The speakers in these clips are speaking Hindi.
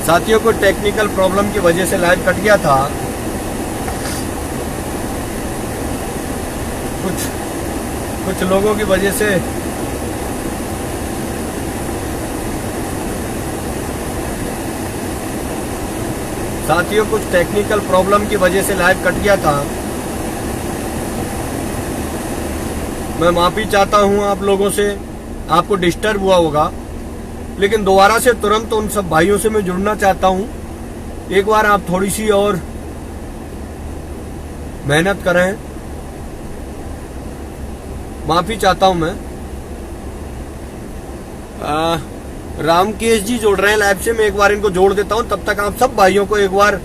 साथियों को टेक्निकल प्रॉब्लम की वजह से लाइव कट गया था। कुछ लोगों की वजह से कुछ टेक्निकल प्रॉब्लम की वजह से लाइव कट गया था। मैं माफी चाहता हूं आप लोगों से, आपको डिस्टर्ब हुआ होगा, लेकिन दोबारा से तुरंत उन सब भाइयों से मैं जुड़ना चाहता हूं। एक बार आप थोड़ी सी और मेहनत करें। माफी चाहता हूं मैं। रामकेश जी जोड़ रहे हैं लाइव से, मैं एक बार इनको जोड़ देता हूं। तब तक आप सब भाइयों को एक बार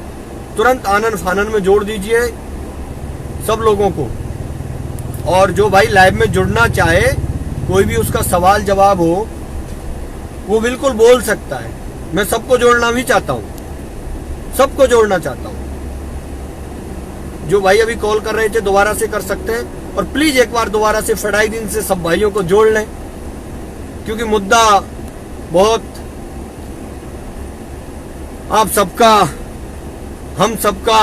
तुरंत आनन फानन में जोड़ दीजिए, सब लोगों को। और जो भाई लाइव में जुड़ना चाहे, कोई भी उसका सवाल जवाब हो, वो बिल्कुल बोल सकता है। मैं सबको जोड़ना भी चाहता हूं, सबको जोड़ना चाहता हूं। जो भाई अभी कॉल कर रहे थे दोबारा से कर सकते हैं। और प्लीज एक बार दोबारा से फटाई दिन से सब भाइयों को जोड़ लें, क्योंकि मुद्दा बहुत आप सबका, हम सबका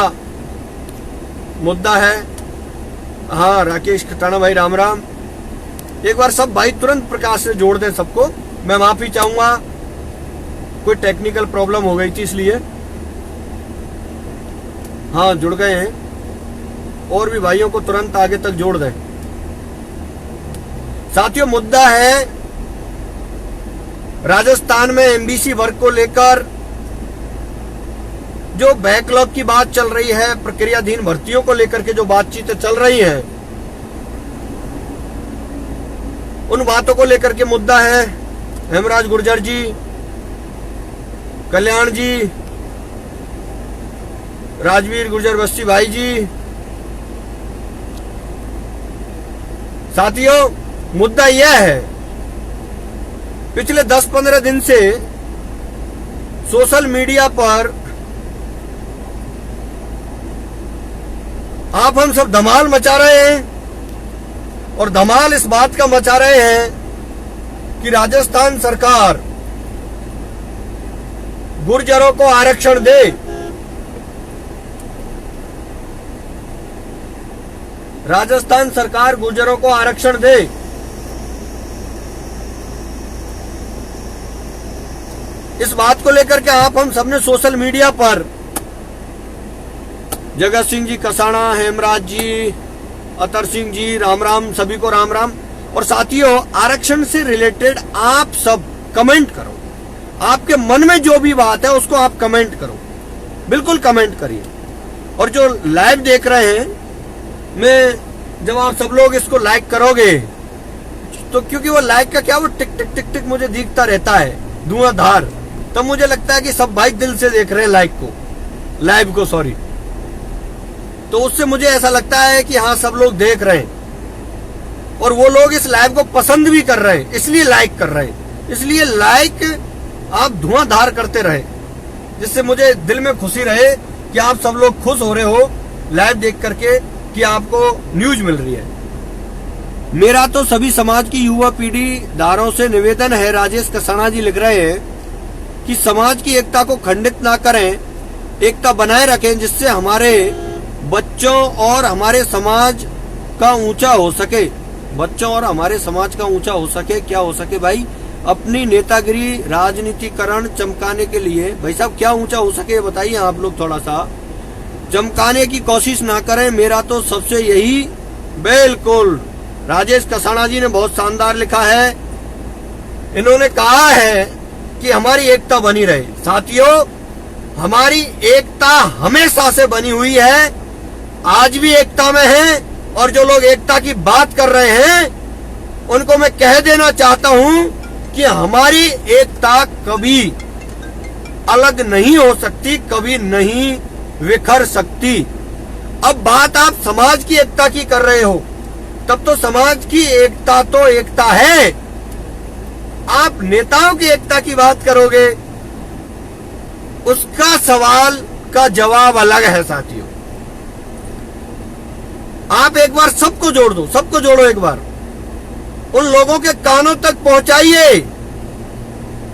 मुद्दा है। हाँ राकेश खटाना भाई राम राम। एक बार सब भाई तुरंत प्रकाश से जोड़ दें सबको। मैं माफी चाहूंगा, कोई टेक्निकल प्रॉब्लम हो गई थी इसलिए। हाँ जुड़ गए हैं। और भी भाइयों को तुरंत आगे तक जोड़ दें। साथियों मुद्दा है राजस्थान में एमबीसी वर्ग को लेकर जो बैकलॉग की बात चल रही है, प्रक्रियाधीन भर्तियों को लेकर के जो बातचीतें चल रही हैं, उन बातों को लेकर के मुद्दा है। हेमराज गुर्जर जी, कल्याण जी, राजवीर गुर्जर बस्ती भाई जी। साथियों मुद्दा यह है, पिछले 10-15 दिन से सोशल मीडिया पर आप हम सब धमाल मचा रहे हैं। और धमाल इस बात का मचा रहे हैं कि राजस्थान सरकार गुर्जरों को आरक्षण दे। राजस्थान सरकार गुर्जरों को आरक्षण दे। इस बात को लेकर के आप हम सबने सोशल मीडिया पर जगत सिंह जी कसाना, हेमराज जी, अतर सिंह जी, राम राम, सभी को राम राम। और साथियों आरक्षण से रिलेटेड आप सब कमेंट करो। आपके मन में जो भी बात है उसको आप कमेंट करो, बिल्कुल कमेंट करिए। और जो लाइव देख रहे हैं, मैं जब आप सब लोग इसको लाइक करोगे तो, क्योंकि वो लाइक का क्या, वो टिक टिक टिक टिक मुझे दिखता रहता है धुआंधार, तब मुझे लगता है कि सब भाई दिल से देख रहे हैं लाइव को सॉरी। तो उससे मुझे ऐसा लगता है कि हाँ सब लोग देख रहे हैं और वो लोग इस लाइव को पसंद भी कर रहे हैं, इसलिए लाइक कर रहे हैं। इसलिए लाइक आप धुआंधार करते रहे, जिससे मुझे दिल में खुशी रहे कि आप सब लोग खुश हो रहे हो लाइव देख करके कि आपको न्यूज मिल रही है। मेरा तो सभी समाज की युवा पीढ़ी दारों से निवेदन है, राजेश कसाना जी लिख रहे हैं, कि समाज की एकता को खंडित ना करें, एकता बनाए रखें, जिससे हमारे बच्चों और हमारे समाज का ऊंचा हो सके। बच्चों और हमारे समाज का ऊंचा हो सके, क्या हो सके भाई? अपनी नेतागिरी राजनीतिकरण चमकाने के लिए, भाई साहब क्या ऊंचा हो सके बताइए आप लोग, थोड़ा सा चमकाने की कोशिश ना करें। मेरा तो सबसे यही, बिल्कुल राजेश कसाना जी ने बहुत शानदार लिखा है। इन्होंने कहा है कि हमारी एकता बनी रहे। साथियों हमारी एकता हमेशा से बनी हुई है, आज भी एकता में है। और जो लोग एकता की बात कर रहे हैं उनको मैं कह देना चाहता हूं कि हमारी एकता कभी अलग नहीं हो सकती, कभी नहीं विखर सकती। अब बात आप समाज की एकता की कर रहे हो, तब तो समाज की एकता तो एकता है। आप नेताओं की एकता की बात करोगे, उसका सवाल का जवाब अलग है। साथियों आप एक बार सबको जोड़ दो, सबको जोड़ो, एक बार उन लोगों के कानों तक पहुंचाइए।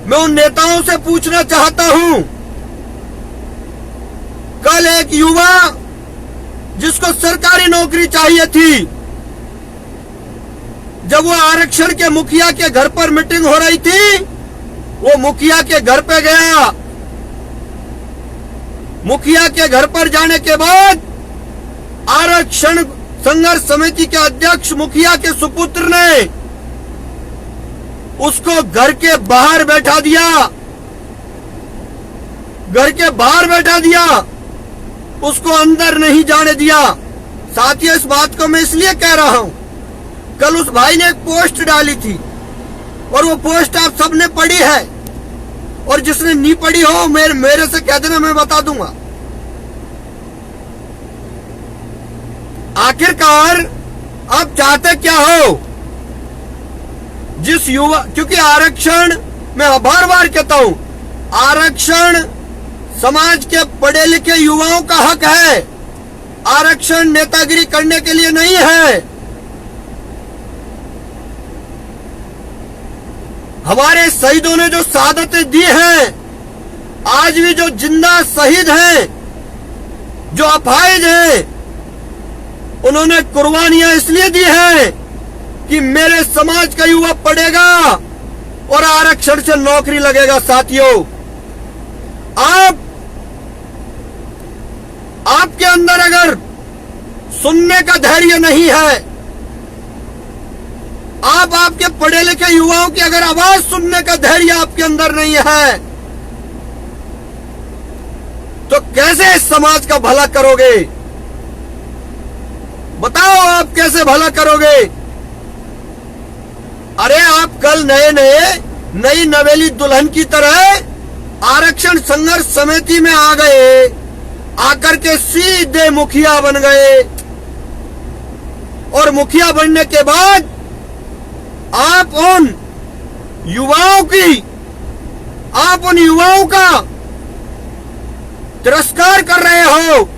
मैं उन नेताओं से पूछना चाहता हूं कल एक युवा जिसको सरकारी नौकरी चाहिए थी, जब वो आरक्षण के मुखिया के घर पर मीटिंग हो रही थी, वो मुखिया के घर पे गया। मुखिया के घर पर जाने के बाद आरक्षण संघर्ष समिति के अध्यक्ष मुखिया के सुपुत्र ने उसको घर के बाहर बैठा दिया। घर के बाहर बैठा दिया, उसको अंदर नहीं जाने दिया। साथियों, इस बात को मैं इसलिए कह रहा हूं, कल उस भाई ने एक पोस्ट डाली थी और वो पोस्ट आप सबने पढ़ी है, और जिसने नहीं पढ़ी हो मेरे से कह देना, मैं बता दूंगा। आखिरकार आप चाहते क्या हो? जिस युवा, क्योंकि आरक्षण, मैं बार बार कहता हूं, आरक्षण समाज के पढ़े लिखे युवाओं का हक है। आरक्षण नेतागिरी करने के लिए नहीं है। हमारे शहीदों ने जो शहादतें दी हैं, आज भी जो जिंदा शहीद हैं, जो अपाहिज हैं, उन्होंने कुर्बानियां इसलिए दी हैं कि मेरे समाज का युवा पढ़ेगा और आरक्षण से नौकरी लगेगा। साथियों, आपके अंदर अगर सुनने का धैर्य नहीं है, आपके पढ़े लिखे युवाओं की अगर आवाज सुनने का धैर्य आपके अंदर नहीं है, तो कैसे इस समाज का भला करोगे? बताओ, आप कैसे भला करोगे? अरे आप कल नई नवेली दुल्हन की तरह आरक्षण संघर्ष समिति में आ गए, आकर के सीधे मुखिया बन गए, और मुखिया बनने के बाद आप उन युवाओं का तिरस्कार कर रहे हो,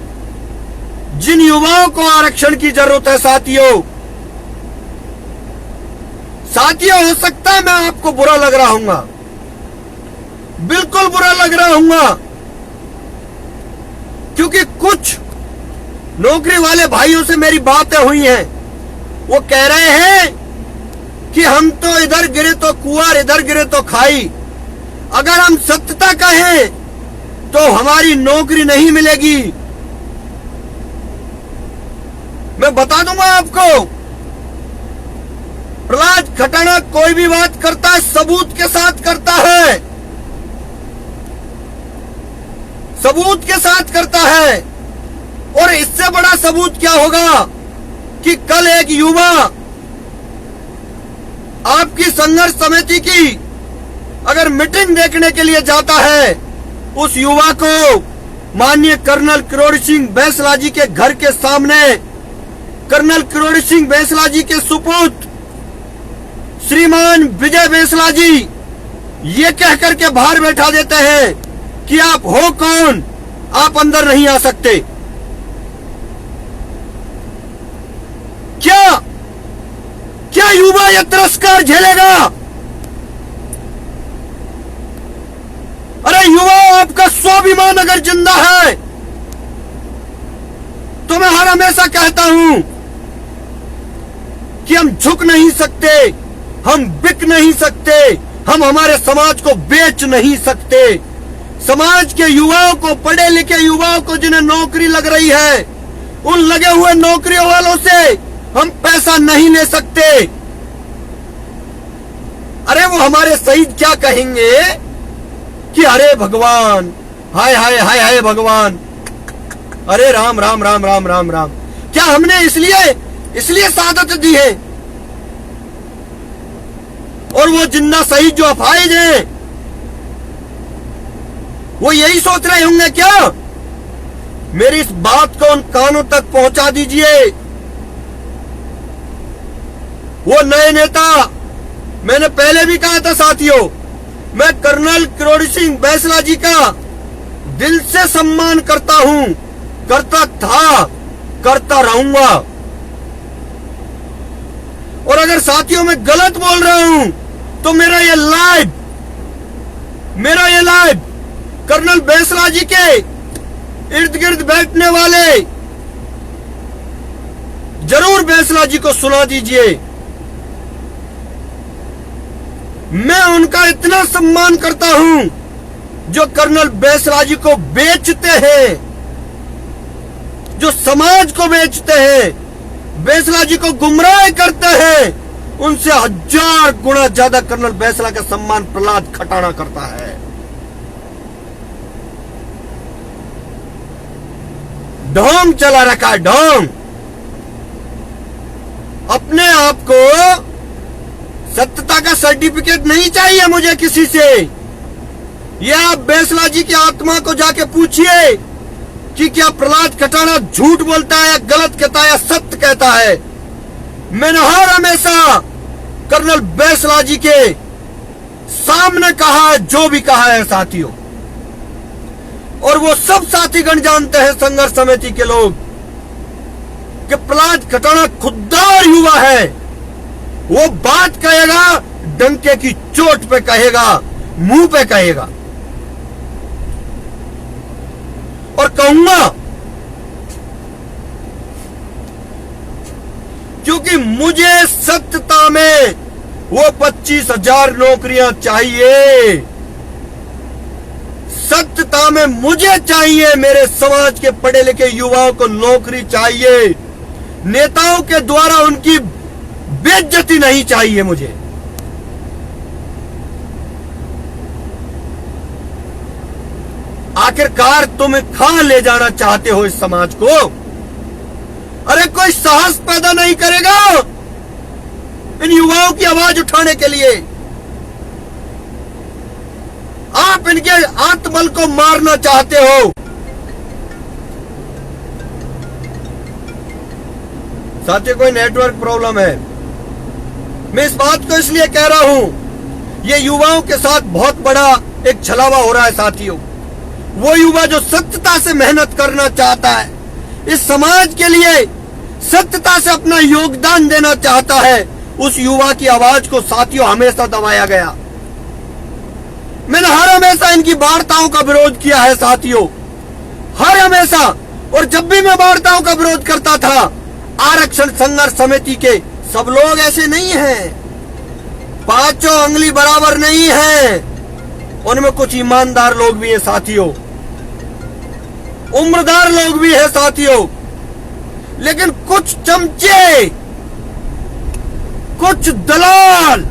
जिन युवाओं को आरक्षण की जरूरत है। साथियों, हो सकता है मैं आपको बुरा लग रहा हूंगा, बिल्कुल बुरा लग रहा हूंगा, क्योंकि कुछ नौकरी वाले भाइयों से मेरी बातें हुई हैं। वो कह रहे हैं कि हम तो इधर गिरे तो कुआर, इधर गिरे तो खाई। अगर हम सत्यता कहें तो हमारी नौकरी नहीं मिलेगी। मैं बता दूंगा आपको, प्रहलाद खटाना कोई भी बात करता है सबूत के साथ करता है, सबूत के साथ करता है। और इससे बड़ा सबूत क्या होगा कि कल एक युवा आपकी संघर्ष समिति की अगर मीटिंग देखने के लिए जाता है, उस युवा को माननीय कर्नल किरोड़ी सिंह बैंसला जी के घर के सामने कर्नल किरोड़ी सिंह बैंसला जी के सुपुत्र श्रीमान विजय बैंसला जी ये कह करके बाहर बैठा देते हैं कि आप हो कौन, आप अंदर नहीं आ सकते। क्या युवा यह तिरस्कार झेलेगा? अरे युवा, आपका स्वाभिमान अगर जिंदा है तो मैं हर हमेशा कहता हूं कि हम झुक नहीं सकते, हम बिक नहीं सकते, हम हमारे समाज को बेच नहीं सकते। समाज के युवाओं को, पढ़े लिखे युवाओं को जिन्हें नौकरी लग रही है, उन लगे हुए नौकरियों वालों से हम पैसा नहीं ले सकते। अरे वो हमारे शहीद क्या कहेंगे कि अरे भगवान, हाय हाय हाय हाय भगवान, अरे राम राम राम राम राम राम। क्या हमने इसलिए शहादत दी है? और वो जिंदा शहीद जो अफाइज हैं, वो यही सोच रहे होंगे क्या? मेरी इस बात को उन कानों तक पहुंचा दीजिए। वो नए नेता, मैंने पहले भी कहा था साथियों, मैं कर्नल किरोड़ी सिंह बैंसला जी का दिल से सम्मान करता हूं, करता था, करता रहूंगा। और अगर साथियों मैं गलत बोल रहा हूं तो मेरा ये लाइव कर्नल बैंसला जी के इर्द गिर्द बैठने वाले जरूर बैंसला जी को सुना दीजिए। मैं उनका इतना सम्मान करता हूं जो कर्नल बैंसला जी को बेचते हैं, जो समाज को बेचते हैं, बैंसला जी को गुमराह करते हैं, उनसे 1000 गुना ज्यादा कर्नल बैंसला का सम्मान प्रहलाद खटाना करता है। ढोंग चला रखा है, ढोंग। अपने आप को सत्यता का सर्टिफिकेट नहीं चाहिए मुझे किसी से। यह आप बैंसला जी की आत्मा को जाके पूछिए कि क्या प्रहलाद खटाना झूठ बोलता है या गलत कहता है या सत्य कहता है। मैंने हर हमेशा कर्नल बैंसला जी के सामने कहा है जो भी कहा है साथियों, और वो सब साथीगण जानते हैं संघर्ष समिति के लोग कि प्रहलाद खटाना खुददार युवा है। वो बात कहेगा डंके की चोट पे कहेगा, मुंह पे कहेगा। और कहूंगा क्योंकि मुझे सत्यता में वो 25,000 नौकरियां चाहिए। सत्यता में मुझे चाहिए, मेरे समाज के पढ़े लिखे युवाओं को नौकरी चाहिए। नेताओं के द्वारा उनकी बेइज्जती नहीं चाहिए मुझे। आखिरकार तुम कहां ले जाना चाहते हो इस समाज को? अरे कोई साहस पैदा नहीं करेगा इन युवाओं की आवाज उठाने के लिए। आप इनके आत्मबल को मारना चाहते हो। साथियों, कोई नेटवर्क प्रॉब्लम है। मैं इस बात को इसलिए कह रहा हूं, ये युवाओं के साथ बहुत बड़ा एक छलावा हो रहा है साथियों। वो युवा जो सत्यता से मेहनत करना चाहता है, इस समाज के लिए सत्यता से अपना योगदान देना चाहता है, उस युवा की आवाज को साथियों हमेशा दबाया गया। मैंने हर हमेशा इनकी वार्ताओं का विरोध किया है साथियों, हर हमेशा। और जब भी मैं वार्ताओं का विरोध करता था, आरक्षण संघर्ष समिति के सब लोग ऐसे नहीं हैं, पांचों अंगुली बराबर नहीं है। उनमें कुछ ईमानदार लोग भी हैं साथियों, उम्रदार लोग भी हैं साथियों, लेकिन कुछ चमचे, कुछ दलाल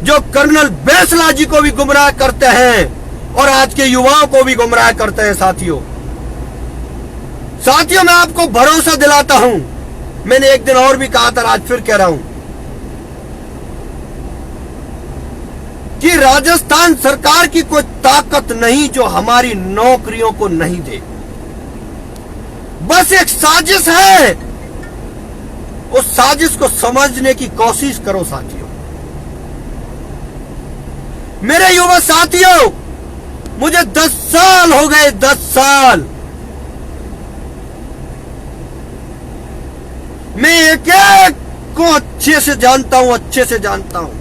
जो कर्नल बैंसला जी को भी गुमराह करते हैं और आज के युवाओं को भी गुमराह करते हैं साथियों। साथियों, मैं आपको भरोसा दिलाता हूं, मैंने एक दिन और भी कहा था, आज फिर कह रहा हूं कि राजस्थान सरकार की कोई ताकत नहीं जो हमारी नौकरियों को नहीं दे। बस एक साजिश है, उस साजिश को समझने की कोशिश करो साथियों। मेरे युवा साथियों, मुझे 10 साल हो गए, 10 साल। मैं एक एक को अच्छे से जानता हूं, अच्छे से जानता हूं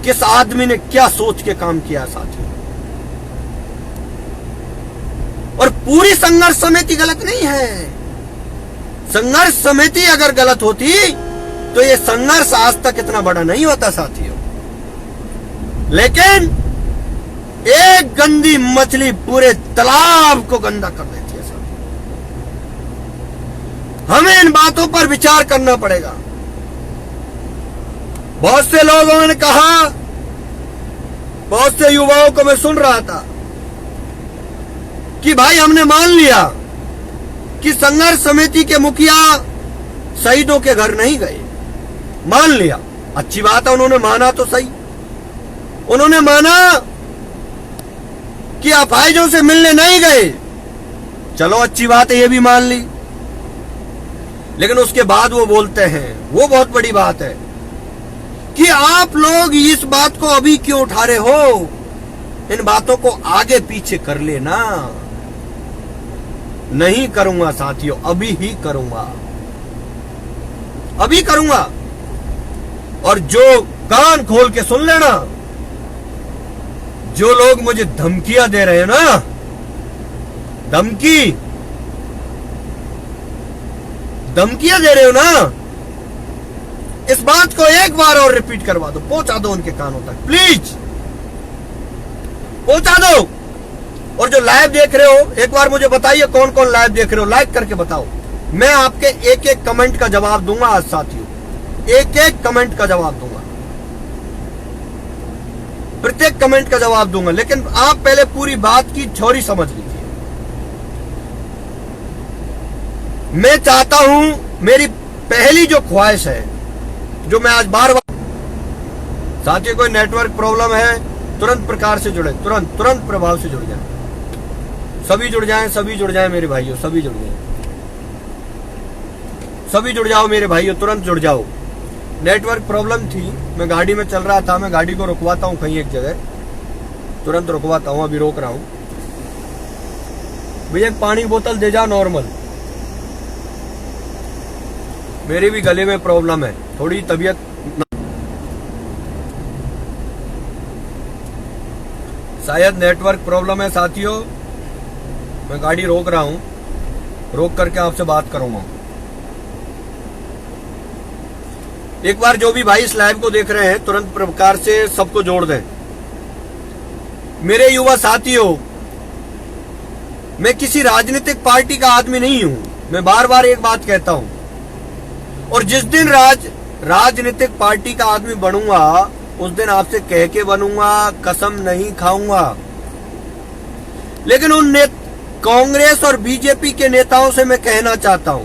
किस आदमी ने क्या सोच के काम किया साथियों। और पूरी संघर्ष समिति गलत नहीं है। संघर्ष समिति अगर गलत होती तो ये संघर्ष आज तक इतना बड़ा नहीं होता साथियों। लेकिन एक गंदी मछली पूरे तालाब को गंदा कर देती है साथियों। हमें इन बातों पर विचार करना पड़ेगा। बहुत से लोगों ने कहा, बहुत से युवाओं को मैं सुन रहा था कि भाई हमने मान लिया कि संघर्ष समिति के मुखिया शहीदों के घर नहीं गए। मान लिया, अच्छी बात है, उन्होंने माना तो सही। उन्होंने माना कि अपाहिजों से मिलने नहीं गए, चलो अच्छी बात है, ये भी मान ली। लेकिन उसके बाद वो बोलते हैं, वो बहुत बड़ी बात है, कि आप लोग इस बात को अभी क्यों उठा रहे हो, इन बातों को आगे पीछे कर लेना। नहीं करूंगा साथियों, अभी ही करूंगा, अभी करूंगा। और जो कान खोल के सुन लेना, जो लोग मुझे धमकियां दे रहे हैं ना, धमकियां दे रहे हो ना, इस बात को एक बार और रिपीट करवा दो, पहुंचा दो उनके कानों तक, प्लीज पहुंचा दो। और जो लाइव देख रहे हो, एक बार मुझे बताइए कौन कौन लाइव देख रहे हो, लाइक करके बताओ। मैं आपके एक एक कमेंट का जवाब दूंगा आज साथियों, एक एक कमेंट का जवाब दूंगा, प्रत्येक कमेंट का जवाब दूंगा। लेकिन आप पहले पूरी बात की थ्योरी समझ लीजिए। मैं चाहता हूं, मेरी पहली जो ख्वाहिश है, जो मैं आज बार बार, साथियों कोई नेटवर्क प्रॉब्लम है तुरंत प्रकार से जुड़े, तुरंत प्रभाव से जुड़ जाए, सभी जुड़ जाएं मेरे भाइयों, सभी जुड़ जाएं, सभी जुड़ जाओ मेरे भाइयों, तुरंत जुड़ जाओ। नेटवर्क प्रॉब्लम थी, मैं गाड़ी में चल रहा था, मैं गाड़ी को रुकवाता हूं कहीं एक जगह, तुरंत रुकवाता हूं, अभी रोक रहा हूं। भैया एक पानी की बोतल दे जा नॉर्मल, मेरी भी गले में प्रॉब्लम है, थोड़ी तबीयत शायद नेटवर्क प्रॉब्लम है साथियों। मैं गाड़ी रोक रहा हूं, रोक करके आपसे बात करूंगा। एक बार जो भी भाई इस लाइव को देख रहे हैं तुरंत प्रकार से सबको जोड़ दें। मेरे युवा साथियों, मैं किसी राजनीतिक पार्टी का आदमी नहीं हूं, मैं बार बार एक बात कहता हूं, और जिस दिन राजनीतिक पार्टी का आदमी बनूंगा उस दिन आपसे कह के बनूंगा, कसम नहीं खाऊंगा। लेकिन उन कांग्रेस और बीजेपी के नेताओं से मैं कहना चाहता हूं,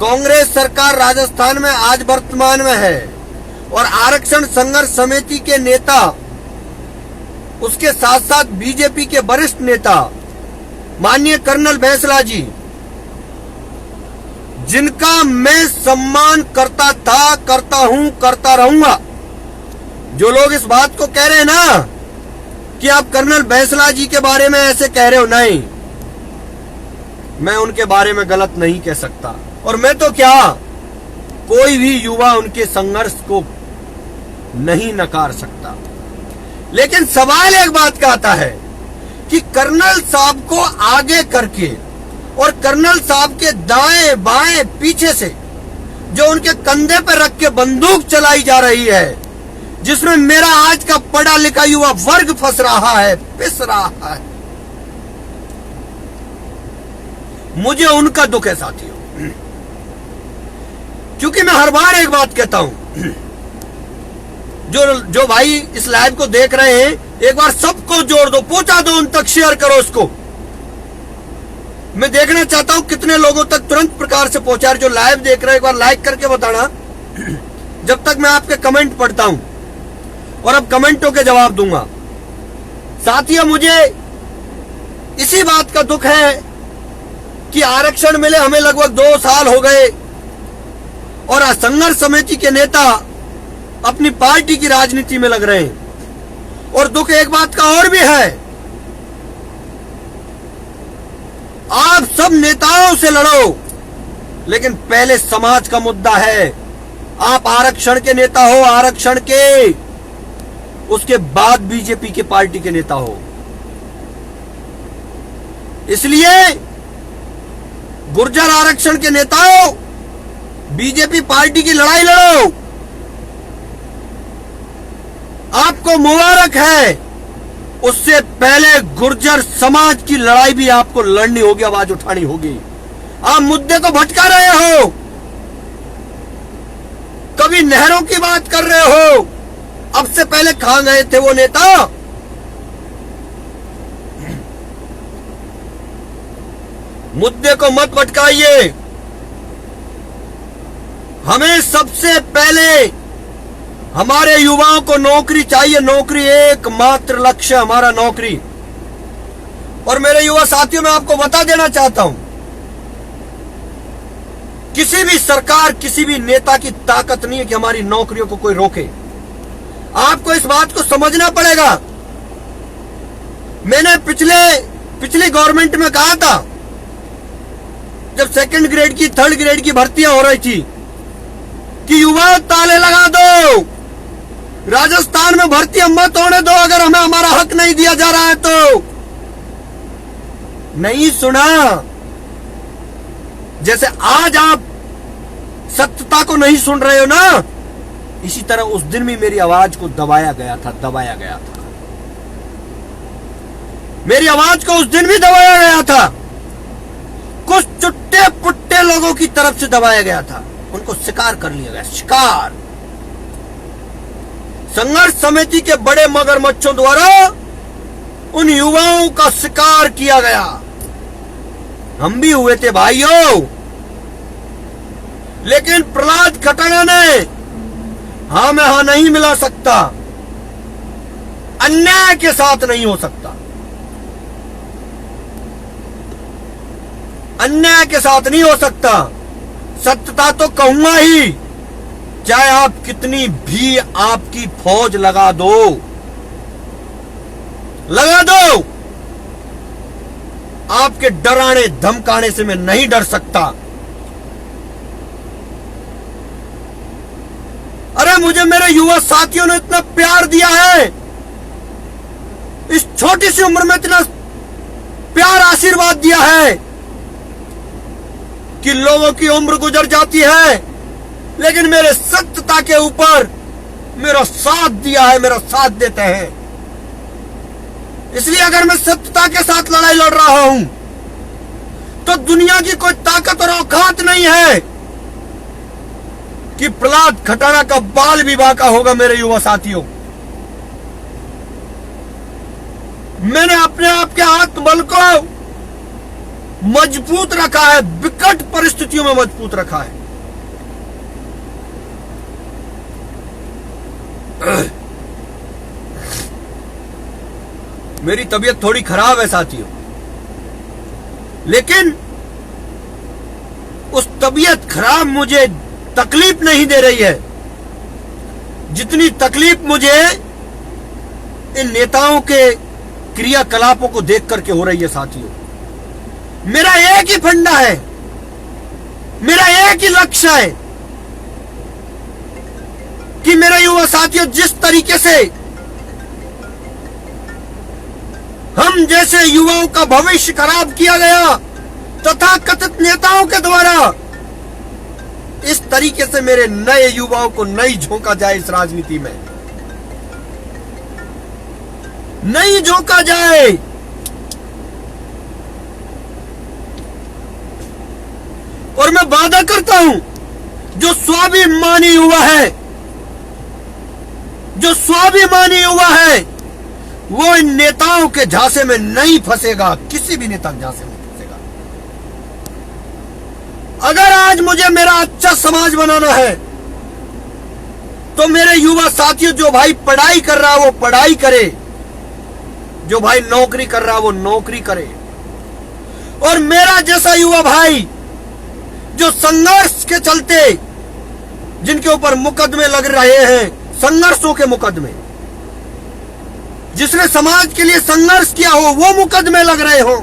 कांग्रेस सरकार राजस्थान में आज वर्तमान में है, और आरक्षण संघर्ष समिति के नेता, उसके साथ साथ बीजेपी के वरिष्ठ नेता माननीय कर्नल बैंसला जी, जिनका मैं सम्मान करता था, करता हूं, करता रहूंगा। जो लोग इस बात को कह रहे हैं ना कि आप कर्नल बैंसला जी के बारे में ऐसे कह रहे हो, नहीं, मैं उनके बारे में गलत नहीं कह सकता। और मैं तो क्या, कोई भी युवा उनके संघर्ष को नहीं नकार सकता। लेकिन सवाल एक बात का आता है कि कर्नल साहब को आगे करके और कर्नल साहब के दाएं बाएं पीछे से जो उनके कंधे पर रख के बंदूक चलाई जा रही है, जिसमें मेरा आज का पढ़ा लिखा युवा वर्ग फंस रहा है, पिस रहा है, मुझे उनका दुख है साथियों। क्योंकि मैं हर बार एक बात कहता हूं, जो भाई इस लाइव को देख रहे हैं, एक बार सबको जोड़ दो, पहुंचा दो उन तक, शेयर करो उसको। मैं देखना चाहता हूं कितने लोगों तक तुरंत प्रकार से पहुंचा। जो लाइव देख रहे हैं एक बार लाइक करके बताना, जब तक मैं आपके कमेंट पढ़ता हूं, और अब कमेंटों के जवाब दूंगा। साथियों, मुझे इसी बात का दुख है कि आरक्षण मिले हमें लगभग 2 साल हो गए, और संघर्ष समिति के नेता अपनी पार्टी की राजनीति में लग रहे हैं। और दुख एक बात का और भी है, आप सब नेताओं से लड़ो, लेकिन पहले समाज का मुद्दा है। आप आरक्षण के नेता हो, आरक्षण के, उसके बाद बीजेपी के पार्टी के नेता हो। इसलिए गुर्जर आरक्षण के नेताओं, बीजेपी पार्टी की लड़ाई लड़ो। आपको मुबारक है, उससे पहले गुर्जर समाज की लड़ाई भी आपको लड़नी होगी, आवाज उठानी होगी। आप मुद्दे को भटका रहे हो, कभी नहरों की बात कर रहे हो, अब से पहले कहां गए थे वो नेता? मुद्दे को मत भटकाइए। हमें सबसे पहले हमारे युवाओं को नौकरी चाहिए, नौकरी एकमात्र लक्ष्य हमारा, नौकरी। और मेरे युवा साथियों, मैं आपको बता देना चाहता हूं, किसी भी सरकार, किसी भी नेता की ताकत नहीं है कि हमारी नौकरियों को कोई रोके। आपको इस बात को समझना पड़ेगा। मैंने पिछली गवर्नमेंट में कहा था, जब 2nd ग्रेड की, 3rd ग्रेड की भर्तियां हो रही थी, कि युवा ताले लगा दो, राजस्थान में भर्ती अम्मा तोड़ने दो, अगर हमें हमारा हक नहीं दिया जा रहा है तो। नहीं सुना। जैसे आज आप सत्यता को नहीं सुन रहे हो ना, इसी तरह उस दिन भी मेरी आवाज को दबाया गया था। मेरी आवाज को उस दिन भी दबाया गया था। कुछ चुट्टे पुट्टे लोगों की तरफ से दबाया गया था, उनको शिकार कर लिया गया। शिकार संघर्ष समिति के बड़े मगरमच्छों द्वारा उन युवाओं का शिकार किया गया। हम भी हुए थे भाइयों, लेकिन प्रहलाद खटाना ने हाँ में हाँ नहीं मिला सकता। अन्याय के साथ नहीं हो सकता, अन्याय के साथ नहीं हो सकता। सत्यता तो कहूंगा ही, चाहे आप कितनी भी आपकी फौज लगा दो। आपके डराने धमकाने से मैं नहीं डर सकता। अरे मुझे मेरे युवा साथियों ने इतना प्यार दिया है, इस छोटी सी उम्र में इतना प्यार आशीर्वाद दिया है कि लोगों की उम्र गुजर जाती है, लेकिन मेरे सत्यता के ऊपर मेरा साथ दिया है, मेरा साथ देते हैं। इसलिए अगर मैं सत्यता के साथ लड़ाई लड़ रहा हूं तो दुनिया की कोई ताकत और औकात नहीं है कि प्रहलाद खटाना का बाल भी बांका होगा। मेरे युवा साथियों, मैंने अपने आप के आत्मबल को मजबूत रखा है, विकट परिस्थितियों में मजबूत रखा है। मेरी तबीयत थोड़ी खराब है साथियों, लेकिन उस तबीयत खराब मुझे तकलीफ नहीं दे रही है जितनी तकलीफ मुझे इन नेताओं के क्रियाकलापों को देख करके हो रही है साथियों। मेरा एक ही फंडा है, मेरा एक ही लक्ष्य है कि मेरे युवा साथियों, जिस तरीके से हम जैसे युवाओं का भविष्य खराब किया गया तथा कथित नेताओं के द्वारा, इस तरीके से मेरे नए युवाओं को नहीं झोंका जाए, इस राजनीति में नहीं झोंका जाए। और मैं वादा करता हूं, जो स्वाभिमानी युवा है, जो स्वाभिमानी युवा है, वो इन नेताओं के झांसे में नहीं फंसेगा, किसी भी नेता के झांसे में फंसेगा। अगर आज मुझे मेरा अच्छा समाज बनाना है तो मेरे युवा साथियों, जो भाई पढ़ाई कर रहा है वो पढ़ाई करे, जो भाई नौकरी कर रहा है वो नौकरी करे, और मेरा जैसा युवा भाई जो संघर्ष के चलते, जिनके ऊपर मुकदमे लग रहे हैं, संघर्षों के मुकदमे, जिसने समाज के लिए संघर्ष किया हो वो मुकदमे लग रहे हो,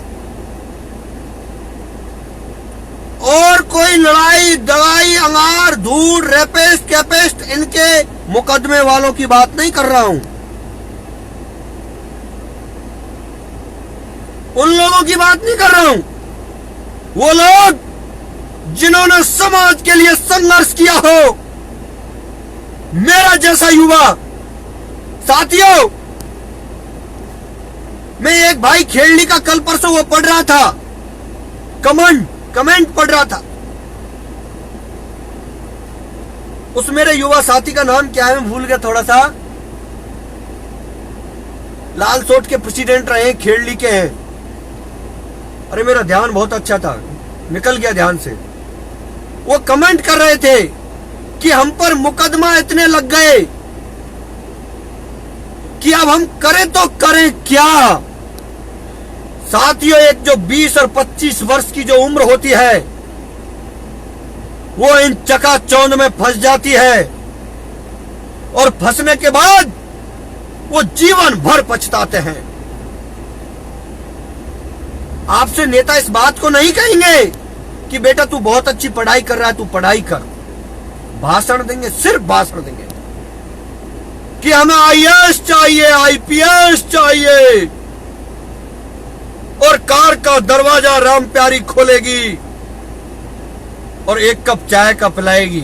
और कोई लड़ाई दवाई अंगार धूल रेपेस्ट कैपेस्ट इनके मुकदमे वालों की बात नहीं कर रहा हूं। उन लोगों की बात नहीं कर रहा हूं। वो लोग जिन्होंने समाज के लिए संघर्ष किया हो, मेरा जैसा युवा साथियों। मैं एक भाई खेलनी का कल परसों वो पढ़ रहा था, कमेंट पढ़ रहा था। उस मेरे युवा साथी का नाम क्या है मैं भूल गया थोड़ा सा, लाल सोट के प्रेसिडेंट रहे, खेलनी के हैं। अरे मेरा ध्यान बहुत अच्छा था, निकल गया ध्यान से। वो कमेंट कर रहे थे कि हम पर मुकदमा इतने लग गए कि अब हम करें तो करें क्या। साथियों, एक जो 20 और 25 वर्ष की जो उम्र होती है वो इन चकाचौंध में फंस जाती है, और फंसने के बाद वो जीवन भर पछताते हैं। आपसे नेता इस बात को नहीं कहेंगे कि बेटा तू बहुत अच्छी पढ़ाई कर रहा है, तू पढ़ाई कर। भाषण देंगे, सिर्फ भाषण देंगे। कि हमें आईएएस चाहिए, आईपीएस चाहिए, और कार का दरवाजा राम प्यारी खोलेगी और एक कप चाय का पिलाएगी।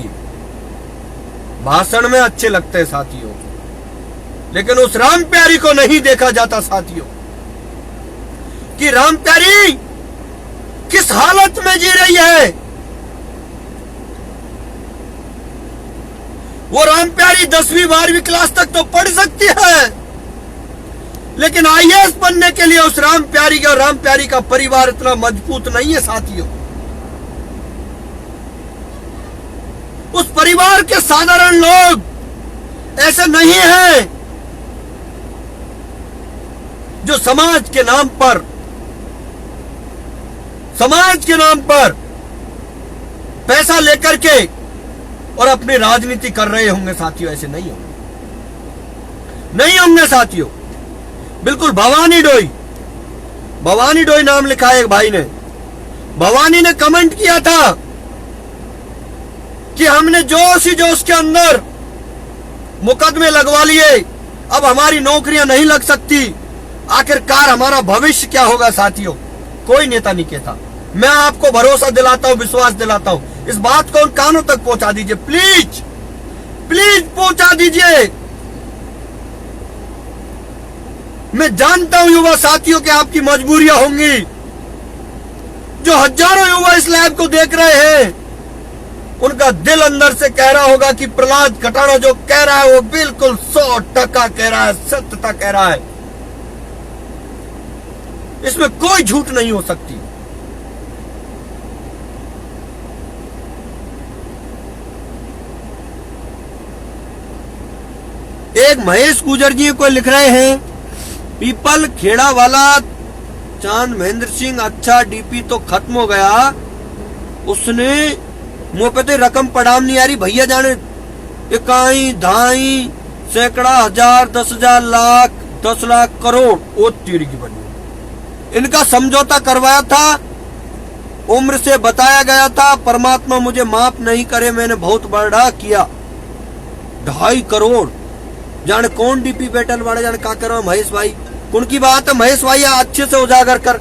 भाषण में अच्छे लगते हैं साथियों, लेकिन उस राम प्यारी को नहीं देखा जाता साथियों कि राम प्यारी किस हालत में जी रही है। वो राम प्यारी 10वीं 12वीं क्लास तक तो पढ़ सकती है, लेकिन आईएएस बनने के लिए उस राम प्यारी का परिवार इतना मजबूत नहीं है साथियों। उस परिवार के साधारण लोग ऐसे नहीं हैं जो समाज के नाम पर पैसा लेकर के और अपनी राजनीति कर रहे होंगे साथियों। ऐसे नहीं होंगे साथियों। बिल्कुल भवानी डोई नाम लिखा है एक भाई ने। भवानी ने कमेंट किया था कि हमने जोश ही जोश के अंदर मुकदमे लगवा लिए, अब हमारी नौकरियां नहीं लग सकती, आखिरकार हमारा भविष्य क्या होगा साथियों। कोई नेता नहीं कहता। मैं आपको भरोसा दिलाता हूं, विश्वास दिलाता हूं, इस बात को उन कानों तक पहुंचा दीजिए, प्लीज पहुंचा दीजिए। मैं जानता हूं युवा साथियों कि आपकी मजबूरियां होंगी। जो हजारों युवा इस लाइव को देख रहे हैं, उनका दिल अंदर से कह रहा होगा कि प्रहलाद कटाना जो कह रहा है वो बिल्कुल 100% कह रहा है, सत्यता कह रहा है, इसमें कोई झूठ नहीं हो सकती। एक महेश गुजर जी को लिख रहे हैं, पीपल खेड़ा वाला चांद महेंद्र सिंह अच्छा डीपी तो खत्म हो गया, उसने मुंह पे तो रकम पढ़ाम नहीं आ रही भैया, जाने इकाई धाई सैकड़ा हजार 10,000 लाख 10 लाख करोड़ वो तीर की बनी। इनका समझौता करवाया था, उम्र से बताया गया था, परमात्मा मुझे माफ नहीं करे, मैंने बहुत बड़ा किया। 2.5 करोड़ जाने कौन डीपी बैठल वाले, जाने क्या कर रहा महेश भाई, उनकी बात है महेश भाई अच्छे से उजागर कर।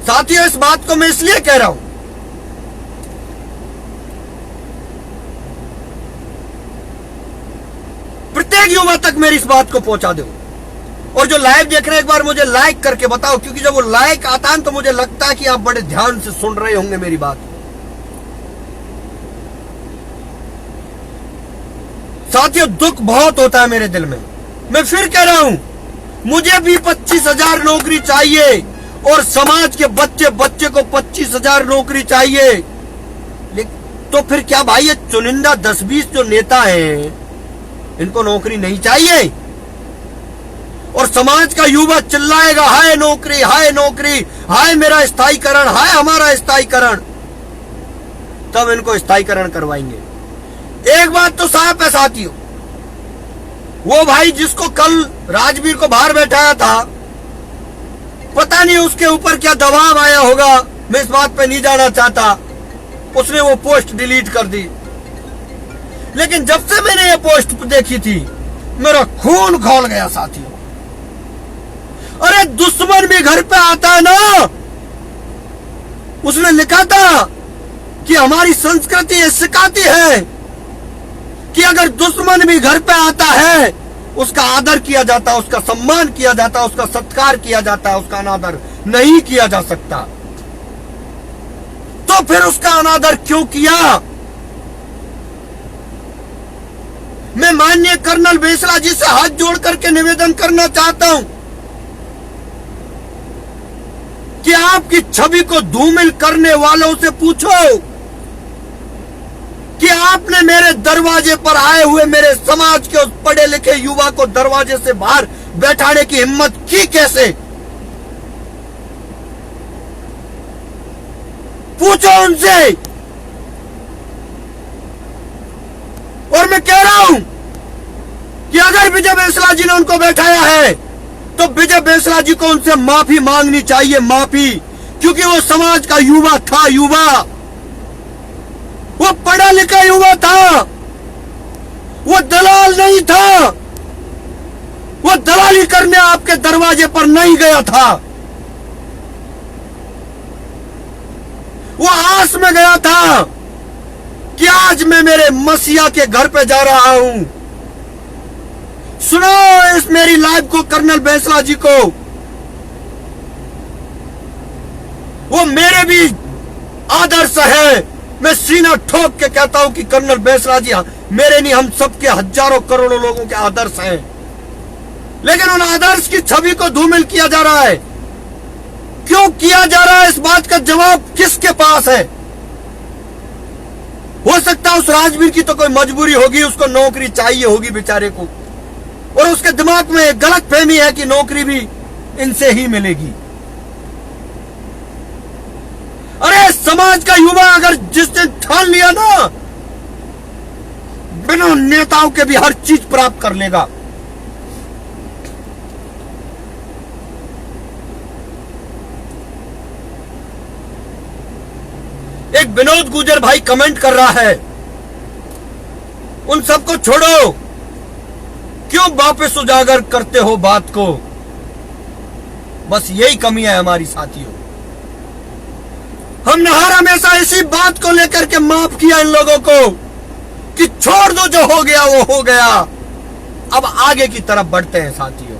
साथियों इस बात को मैं इसलिए कह रहा हूं, प्रत्येक युवा तक मेरी इस बात को पहुंचा दो। और जो लाइव देख रहे हैं एक बार मुझे लाइक करके बताओ, क्योंकि जब वो लाइक आता है तो मुझे लगता है कि आप बड़े ध्यान से सुन रहे होंगे मेरी बात। साथियों दुख बहुत होता है मेरे दिल में, मैं फिर कह रहा हूं, मुझे भी 25,000 नौकरी चाहिए और समाज के बच्चे को 25,000 नौकरी चाहिए। तो फिर क्या भाई ये चुनिंदा 10-20 जो नेता हैं इनको नौकरी नहीं चाहिए? और समाज का युवा चिल्लाएगा हाय नौकरी, हाय नौकरी, हाय मेरा स्थायीकरण, हाय हमारा स्थायीकरण, तब इनको स्थायीकरण करवाएंगे। एक बात तो साफ है साथियों, वो भाई जिसको कल राजवीर को बाहर बैठाया था, पता नहीं उसके ऊपर क्या दबाव आया होगा, मैं इस बात पे नहीं जाना चाहता, उसने वो पोस्ट डिलीट कर दी। लेकिन जब से मैंने ये पोस्ट देखी थी मेरा खून खौल गया साथियों। अरे दुश्मन भी घर पे आता है ना, उसने लिखा था कि हमारी संस्कृति ये सिखाती है कि अगर दुश्मन भी घर पे आता है उसका आदर किया जाता है, उसका सम्मान किया जाता है, उसका सत्कार किया जाता है, उसका अनादर नहीं किया जा सकता। तो फिर उसका अनादर क्यों किया? मैं माननीय कर्नल बेसरा जी से हाथ जोड़ करके निवेदन करना चाहता हूं कि आपकी छवि को धूमिल करने वालों से पूछो कि आपने मेरे दरवाजे पर आए हुए मेरे समाज के उस पढ़े लिखे युवा को दरवाजे से बाहर बैठाने की हिम्मत की कैसे? पूछो उनसे। और मैं कह रहा हूं कि अगर विजय बेसरा जी ने उनको बैठाया है तो विजय बेसरा जी को उनसे माफी मांगनी चाहिए, माफी, क्योंकि वो समाज का युवा था, युवा, वो पढ़ा लिखा युवा था, वो दलाल नहीं था, वो दलाली करने आपके दरवाजे पर नहीं गया था, वो आस में गया था कि आज मैं मेरे मसीहा के घर पे जा रहा हूं। सुनो इस मेरी लाइव को कर्नल बैंसला जी को, वो मेरे भी आदर्श है। मैं सीना ठोक के कहता हूं कि कर्नल बैंसला जी मेरे नहीं, हम सबके हजारों करोड़ों लोगों के आदर्श हैं। लेकिन उन आदर्श की छवि को धूमिल किया जा रहा है। क्यों किया जा रहा है, इस बात का जवाब किसके पास है? हो सकता है उस राजवीर की तो कोई मजबूरी होगी, उसको नौकरी चाहिए होगी बेचारे को, और उसके दिमाग में गलत फहमी है कि नौकरी भी इनसे ही मिलेगी। अरे समाज का युवा अगर जिसने ठान लिया ना, बिना नेताओं के भी हर चीज प्राप्त कर लेगा। एक विनोद गुजर भाई कमेंट कर रहा है, उन सबको छोड़ो, क्यों वापस उजागर करते हो बात को? बस यही कमी है हमारी साथियों। हमने हर हमेशा इसी बात को लेकर के माफ किया इन लोगों को कि छोड़ दो, जो हो गया वो हो गया, अब आगे की तरफ बढ़ते हैं साथियों।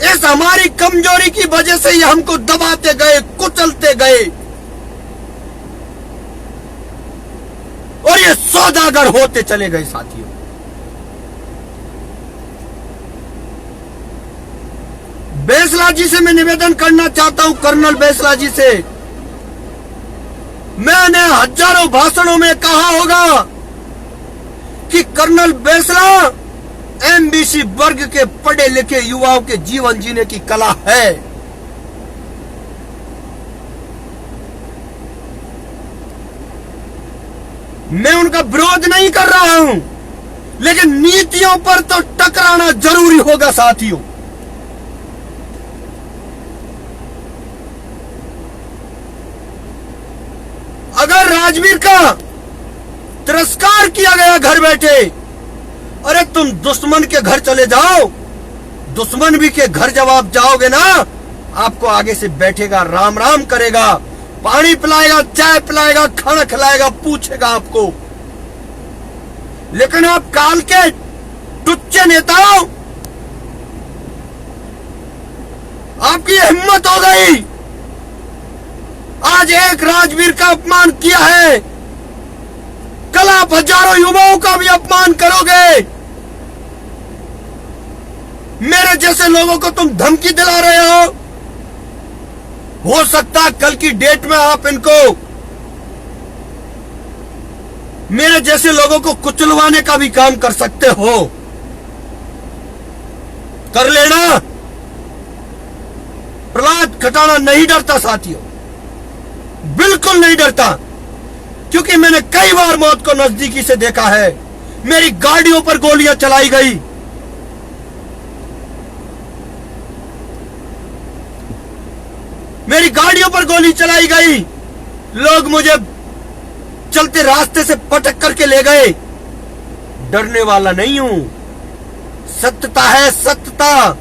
इस हमारी कमजोरी की वजह से ही हमको दबाते गए, कुचलते गए, और ये सौदागर होते चले गए साथियों। बैंसला जी से मैं निवेदन करना चाहता हूं, कर्नल बैंसला जी से, मैंने हजारों भाषणों में कहा होगा कि कर्नल बैंसला एमबीसी वर्ग के पढ़े लिखे युवाओं के जीवन जीने की कला है। मैं उनका विरोध नहीं कर रहा हूं, लेकिन नीतियों पर तो टकराना जरूरी होगा साथियों। अगर राजवीर का तिरस्कार किया गया घर बैठे, अरे तुम दुश्मन के घर चले जाओ, दुश्मन भी के घर जब आप जाओगे ना, आपको आगे से बैठेगा, राम राम करेगा, पानी पिलाएगा, चाय पिलाएगा, खाना खिलाएगा, पूछेगा आपको। लेकिन आप काल के टुच्चे नेताओं, आपकी हिम्मत हो गई, आज एक राजवीर का अपमान किया है, कल आप हजारों युवाओं का भी अपमान करोगे। मेरे जैसे लोगों को तुम धमकी दिला रहे हो सकता है कल की डेट में आप इनको, मेरे जैसे लोगों को कुचलवाने का भी काम कर सकते हो, कर लेना। प्रहलाद खटाना नहीं डरता साथियों, बिल्कुल नहीं डरता, क्योंकि मैंने कई बार मौत को नजदीकी से देखा है। मेरी गाड़ियों पर गोलियां चलाई गई, मेरी गाड़ियों पर गोली चलाई गई, लोग मुझे चलते रास्ते से पटक करके ले गए। डरने वाला नहीं हूं, सत्यता है सत्यता,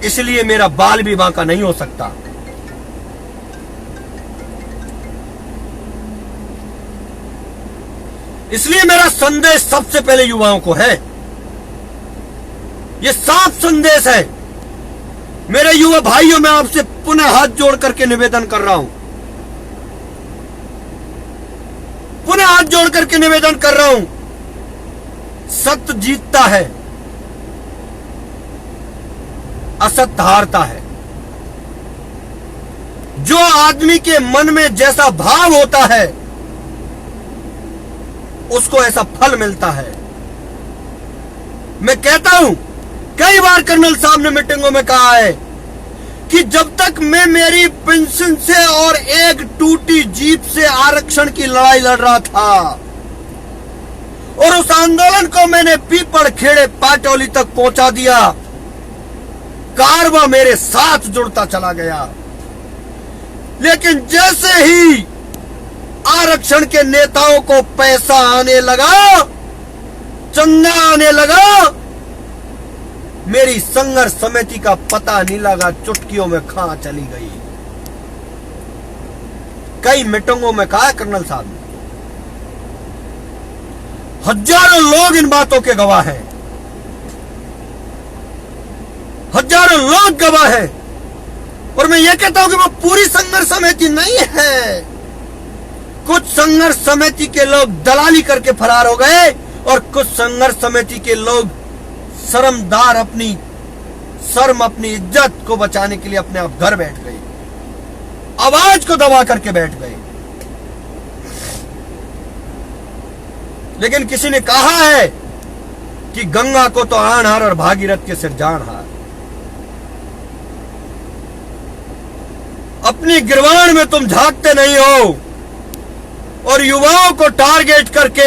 इसलिए मेरा बाल भी बांका नहीं हो सकता। इसलिए मेरा संदेश सबसे पहले युवाओं को है, यह साफ संदेश है। मेरे युवा भाइयों, मैं आपसे पुनः हाथ जोड़ करके निवेदन कर रहा हूं, पुनः हाथ जोड़ करके निवेदन कर रहा हूं, सत्य जीतता है, असत्य हारता है। जो आदमी के मन में जैसा भाव होता है, उसको ऐसा फल मिलता है। मैं कहता हूं, कई बार कर्नल साहब ने मीटिंगों में कहा है कि जब तक मैं मेरी पेंशन से और एक टूटी जीप से आरक्षण की लड़ाई लड़ रहा था, और उस आंदोलन को मैंने पीपड़ खेड़े पाटोली तक पहुंचा दिया, कारवा मेरे साथ जुड़ता चला गया। लेकिन जैसे ही आरक्षण के नेताओं को पैसा आने लगा, चंदा आने लगा, मेरी संघर्ष समिति का पता नहीं लगा, चुटकियों में कहां चली गई। कई मीटिंगों में कहा कर्नल साहब ने, हजारों लोग इन बातों के गवाह हैं, हजारों लोग गवाह हैं। और मैं ये कहता हूं कि वो पूरी संघर्ष समिति नहीं है। कुछ संघर्ष समिति के लोग दलाली करके फरार हो गए और कुछ संघर्ष समिति के लोग शर्मदार अपनी शर्म, अपनी इज्जत को बचाने के लिए अपने आप घर बैठ गए, आवाज को दबा करके बैठ गए। लेकिन किसी ने कहा है कि गंगा को तो आन हार और भागीरथ के सिर जान हार। अपनी गिरवान में तुम झांकते नहीं हो और युवाओं को टारगेट करके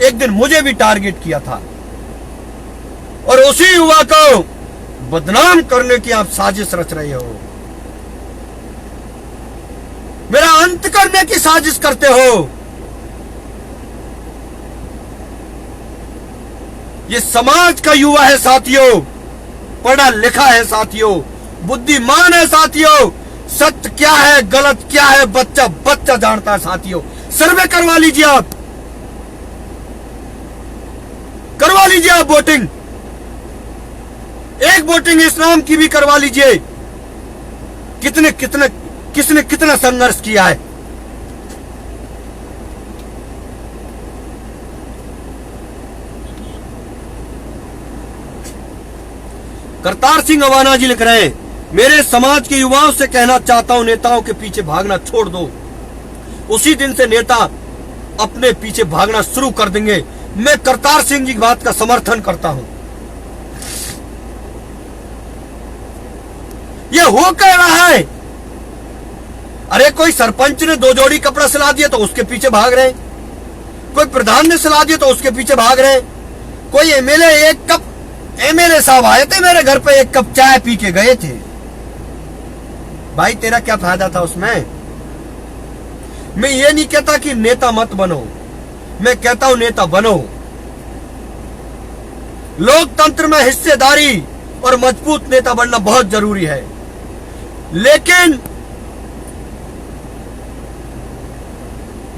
एक दिन मुझे भी टारगेट किया था और उसी युवा को बदनाम करने की आप साजिश रच रहे हो, मेरा अंत करने की साजिश करते हो। ये समाज का युवा है साथियों, पढ़ा लिखा है साथियों, बुद्धिमान है साथियों, सत्य क्या है गलत क्या है बच्चा बच्चा जानता है साथियों। सर्वे करवा लीजिए आप, करवा लीजिए आप वोटिंग, एक वोटिंग इस्लाम की भी करवा लीजिए। किसने कितना संघर्ष किया है। करतार सिंह अवाना जी लिख रहे हैं, मेरे समाज के युवाओं से कहना चाहता हूं, नेताओं के पीछे भागना छोड़ दो, उसी दिन से नेता अपने पीछे भागना शुरू कर देंगे। मैं करतार सिंह जी की बात का समर्थन करता हूं। ये हो कह रहा है, अरे कोई सरपंच ने 2 जोड़ी कपड़ा सिला दिया तो उसके पीछे भाग रहे, कोई प्रधान ने सिला दिया तो उसके पीछे भाग रहे, कोई एमएलए साहब आए थे मेरे घर पे, 1 कप चाय पी के गए थे। भाई तेरा क्या फायदा था उसमें। मैं ये नहीं कहता कि नेता मत बनो, मैं कहता हूं नेता बनो। लोकतंत्र में हिस्सेदारी और मजबूत नेता बनना बहुत जरूरी है, लेकिन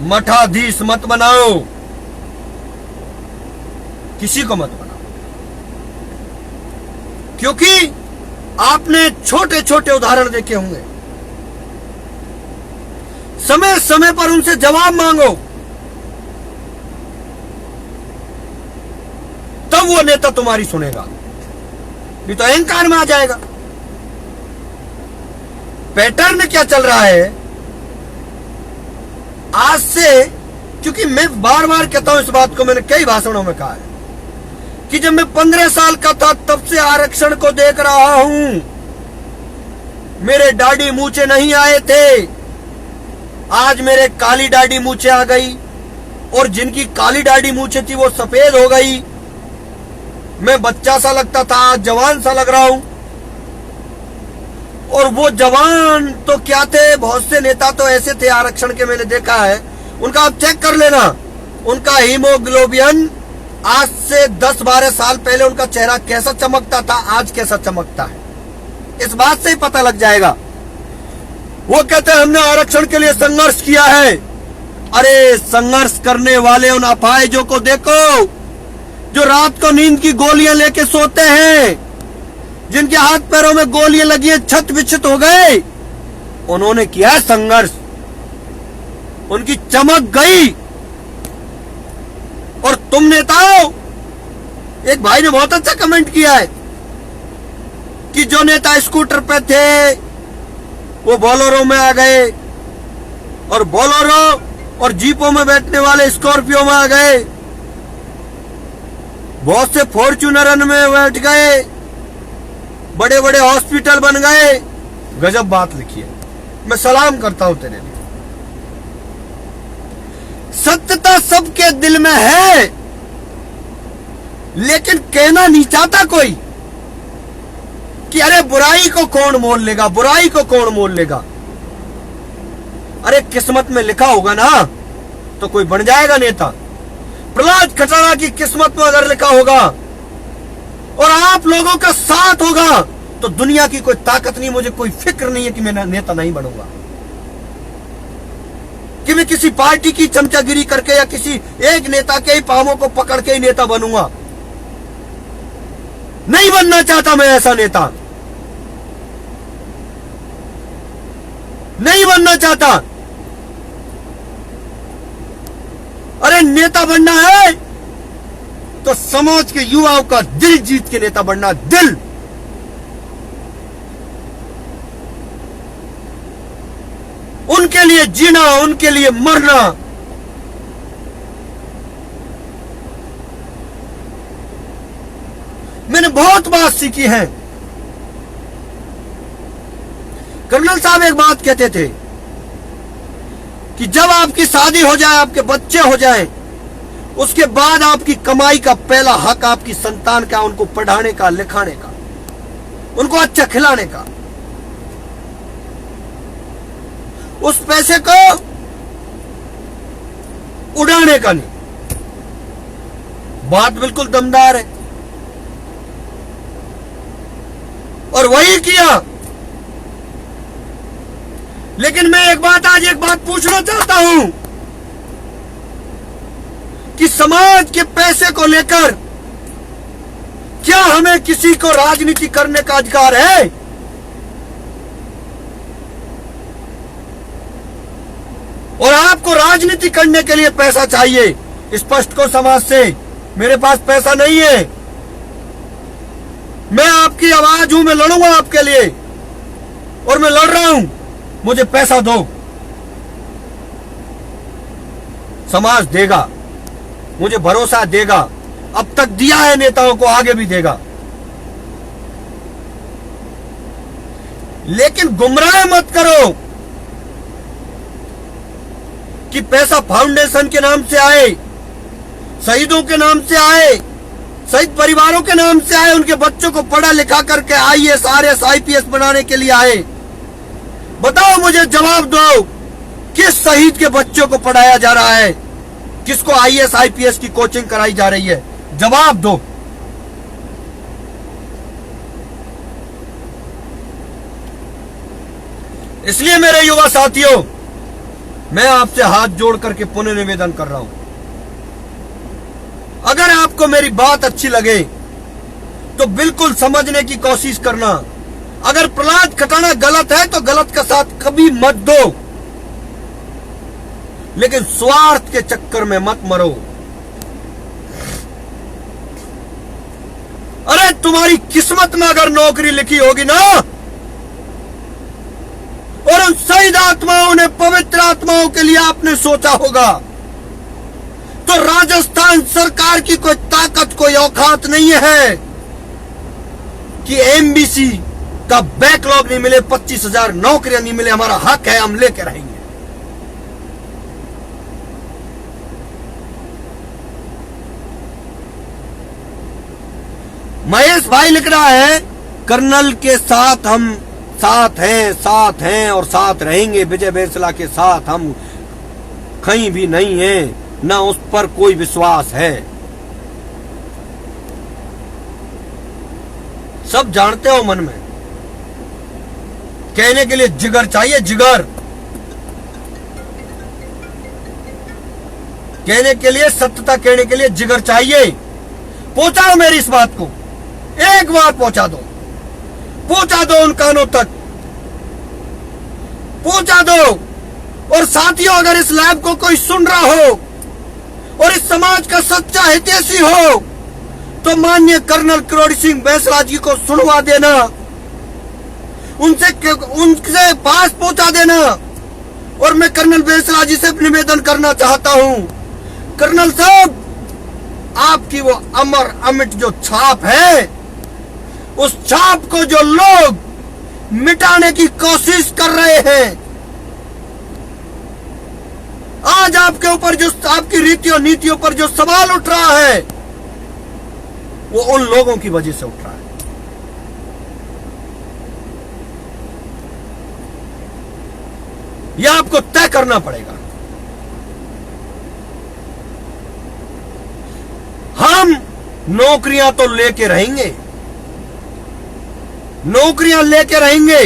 मठाधीश मत बनाओ, किसी को मत बनाओ। क्योंकि आपने छोटे छोटे उदाहरण देखे होंगे, समय समय पर उनसे जवाब मांगो, तब वो नेता तुम्हारी सुनेगा, नहीं तो अहंकार में आ जाएगा। पैटर्न क्या चल रहा है आज से, क्योंकि मैं बार बार कहता हूं इस बात को, मैंने कई भाषणों में कहा है कि जब मैं 15 साल का था तब से आरक्षण को देख रहा हूं। मेरे दाढ़ी मूछे नहीं आए थे, आज मेरे काली दाढ़ी मूछे आ गई, और जिनकी काली दाढ़ी मूछे थी वो सफेद हो गई। मैं बच्चा सा लगता था, आज जवान सा लग रहा हूं। और वो जवान तो क्या थे, बहुत से नेता तो ऐसे थे आरक्षण के, मैंने देखा है, उनका आप चेक कर लेना, उनका हीमोग्लोबिन आज से 10-12 साल पहले उनका चेहरा कैसा चमकता था, आज कैसा चमकता है, इस बात से ही पता लग जाएगा। वो कहते हैं हमने आरक्षण के लिए संघर्ष किया है। अरे संघर्ष करने वाले उन अपाहिजों को देखो जो रात को नींद की गोलियां लेके सोते हैं, जिनके हाथ पैरों में गोलियां लगी है, छत विच्छित हो गए, उन्होंने किया संघर्ष, उनकी चमक गई। और तुम नेताओं, एक भाई ने बहुत अच्छा कमेंट किया है कि जो नेता स्कूटर पे थे वो बोलेरो में आ गए, और बोलेरो और जीपों में बैठने वाले स्कॉर्पियो में आ गए, बहुत से फॉर्च्यूनर में बैठ गए, बड़े बड़े हॉस्पिटल बन गए। गजब बात लिखी है, मैं सलाम करता हूं तेरे लिए। सत्यता सबके दिल में है, लेकिन कहना नहीं चाहता कोई कि अरे बुराई को कौन मोल लेगा, बुराई को कौन मोल लेगा। अरे किस्मत में लिखा होगा ना तो कोई बन जाएगा नेता। प्रहलाद खटाना की किस्मत में अगर लिखा होगा और आप लोगों का साथ होगा तो दुनिया की कोई ताकत नहीं, मुझे कोई फिक्र नहीं है कि मैं नेता नहीं बनूंगा, कि मैं किसी पार्टी की चमचागिरी करके या किसी एक नेता के ही पांवों को पकड़ के ही नेता बनूंगा। नहीं बनना चाहता मैं ऐसा नेता, नहीं बनना चाहता। अरे नेता बनना है तो समाज के युवाओं का दिल जीत के नेता बनना, दिल। उनके लिए जीना, उनके लिए मरना। मैंने बहुत बात सीखी है। कर्नल साहब एक बात कहते थे कि जब आपकी शादी हो जाए, आपके बच्चे हो जाए, उसके बाद आपकी कमाई का पहला हक आपकी संतान का, उनको पढ़ाने का, लिखाने का, उनको अच्छा खिलाने का। उस पैसे को उड़ाने का नहीं। बात बिल्कुल दमदार है और वही किया। लेकिन मैं आज एक बात पूछना चाहता हूं कि समाज के पैसे को लेकर क्या हमें किसी को राजनीति करने का अधिकार है? और आपको राजनीति करने के लिए पैसा चाहिए, स्पष्ट को समाज से, मेरे पास पैसा नहीं है, मैं आपकी आवाज हूं, मैं लड़ूंगा आपके लिए और मैं लड़ रहा हूं, मुझे पैसा दो। समाज देगा, मुझे भरोसा देगा, अब तक दिया है नेताओं को, आगे भी देगा। लेकिन गुमराह मत करो कि पैसा फाउंडेशन के नाम से आए, शहीदों के नाम से आए, शहीद परिवारों के नाम से आए, उनके बच्चों को पढ़ा लिखा करके आईएएस, आरएस, आईपीएस बनाने के लिए आए। बताओ, मुझे जवाब दो, किस शहीद के बच्चों को पढ़ाया जा रहा है? किसको आईएएस, आईपीएस की कोचिंग कराई जा रही है? जवाब दो। इसलिए मेरे युवा साथियों, मैं आपसे हाथ जोड़ करके पुनः निवेदन कर रहा हूं, अगर आपको मेरी बात अच्छी लगे तो बिल्कुल समझने की कोशिश करना। अगर प्रहलाद खटाना गलत है तो गलत का साथ कभी मत दो, लेकिन स्वार्थ के चक्कर में मत मरो। अरे तुम्हारी किस्मत में अगर नौकरी लिखी होगी ना, और उन शहीद आत्माओं ने, पवित्र आत्माओं के लिए आपने सोचा होगा, तो राजस्थान सरकार की कोई ताकत, कोई औकात नहीं है कि एमबीसी का बैकलॉग नहीं मिले, 25,000 नौकरियां नहीं मिले, हमारा हक है, हम लेके रहेंगे। महेश भाई लिख रहा है, कर्नल के साथ हम साथ हैं और साथ रहेंगे। विजय बैंसला के साथ हम कहीं भी नहीं हैं, न उस पर कोई विश्वास है। सब जानते हो मन में, कहने के लिए जिगर चाहिए, जिगर कहने के लिए, सत्यता कहने के लिए जिगर चाहिए। पहुंचाओ मेरी इस बात को, एक बार पहुंचा दो, पहुंचा दो उन कानों तक, पहुंचा दो। और साथियों, अगर इस लाइव को कोई सुन रहा हो और इस समाज का सच्चा हितैषी हो तो माननीय कर्नल किरोड़ी सिंह बैंसला जी को सुनवा देना, उनसे पास पहुंचा देना। और मैं कर्नल बैंसला जी से निवेदन करना चाहता हूं, कर्नल साहब, आपकी वो अमर अमिट जो छाप है, उस छाप को जो लोग मिटाने की कोशिश कर रहे हैं, आज आपके ऊपर जो, आपकी रीतियों नीतियों पर जो सवाल उठ रहा है, वो उन लोगों की वजह से उठ रहा है। यह आपको तय करना पड़ेगा। हम नौकरियां तो लेके रहेंगे, नौकरियां लेके रहेंगे,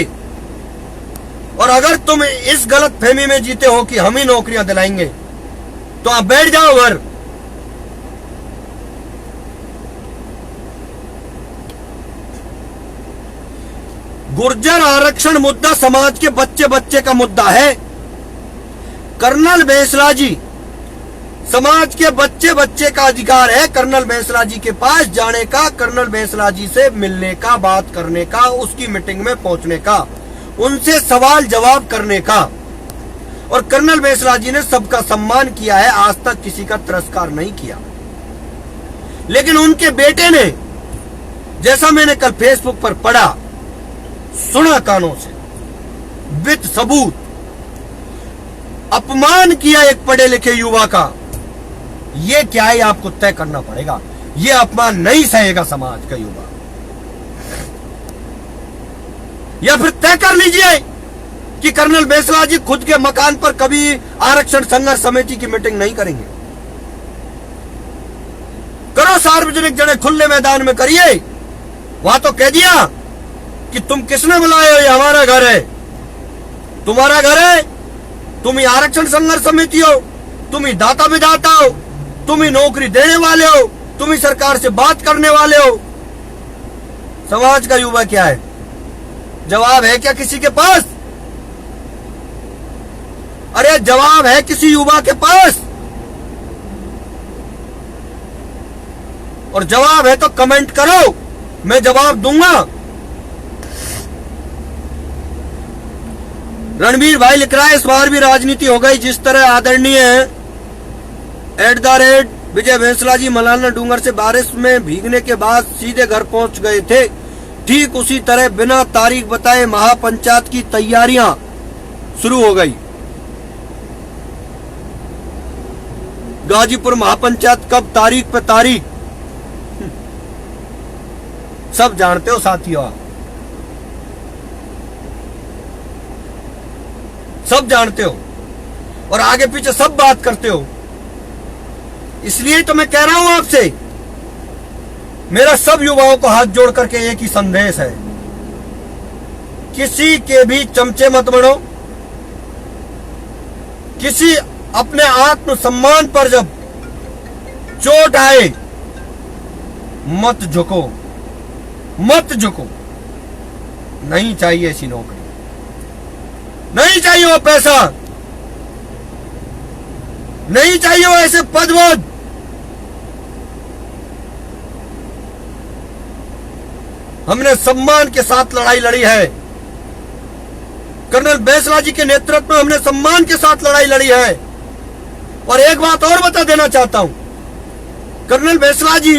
और अगर तुम इस गलत फहमी में जीते हो कि हम ही नौकरियां दिलाएंगे तो आप बैठ जाओ घर। गुर्जर आरक्षण मुद्दा समाज के बच्चे बच्चे का मुद्दा है। कर्नल बैंसला जी, समाज के बच्चे बच्चे का अधिकार है कर्नल बैंसला जी के पास जाने का, कर्नल बैंसला जी से मिलने का, बात करने का, उसकी मीटिंग में पहुंचने का, उनसे सवाल जवाब करने का। और कर्नल बैंसला जी ने सबका सम्मान किया है, आज तक किसी का तिरस्कार नहीं किया। लेकिन उनके बेटे ने, जैसा मैंने कल फेसबुक पर पढ़ा, सुना कानों से, विद सबूत, अपमान किया एक पढ़े लिखे युवा का। यह क्या है, आपको तय करना पड़ेगा। यह अपमान नहीं सहेगा समाज का युवा। या फिर तय कर लीजिए कि कर्नल बैंसला जी खुद के मकान पर कभी आरक्षण संघर्ष समिति की मीटिंग नहीं करेंगे। करो सार्वजनिक जगह, खुले मैदान में करिए। वहां तो कह दिया कि तुम किसने बुलाए हो, ये हमारा घर है, तुम्हारा घर है, तुम ही आरक्षण संघर्ष समिति हो, तुम ही दाता विधाता हो, तुम ही नौकरी देने वाले हो, तुम ही सरकार से बात करने वाले हो। समाज का युवा क्या है? जवाब है क्या किसी के पास? अरे जवाब है किसी युवा के पास? और जवाब है तो कमेंट करो, मैं जवाब दूंगा। रणवीर भाई लिख रहा है, इस बार भी राजनीति हो गई। जिस तरह आदरणीय विजय बैंसला जी मलाना डूंगर से बारिश में भीगने के बाद सीधे घर पहुंच गए थे, ठीक उसी तरह बिना तारीख बताए महापंचायत की तैयारियां शुरू हो गई। गाजीपुर महापंचायत कब, तारीख पे तारीख, सब जानते हो साथियों, सब जानते हो और आगे पीछे सब बात करते हो। इसलिए तो मैं कह रहा हूं आपसे, मेरा सब युवाओं को हाथ जोड़ करके एक ही संदेश है, किसी के भी चमचे मत बनो। किसी अपने आत्मसम्मान पर जब चोट आए, मत झुको, मत झुको। नहीं चाहिए ऐसी नौकरी, नहीं चाहिए वो पैसा, नहीं चाहिए वो ऐसे पद। हमने सम्मान के साथ लड़ाई लड़ी है। कर्नल बैंसला जी के नेतृत्व में हमने सम्मान के साथ लड़ाई लड़ी है। और एक बात और बता देना चाहता हूं, कर्नल बैंसला जी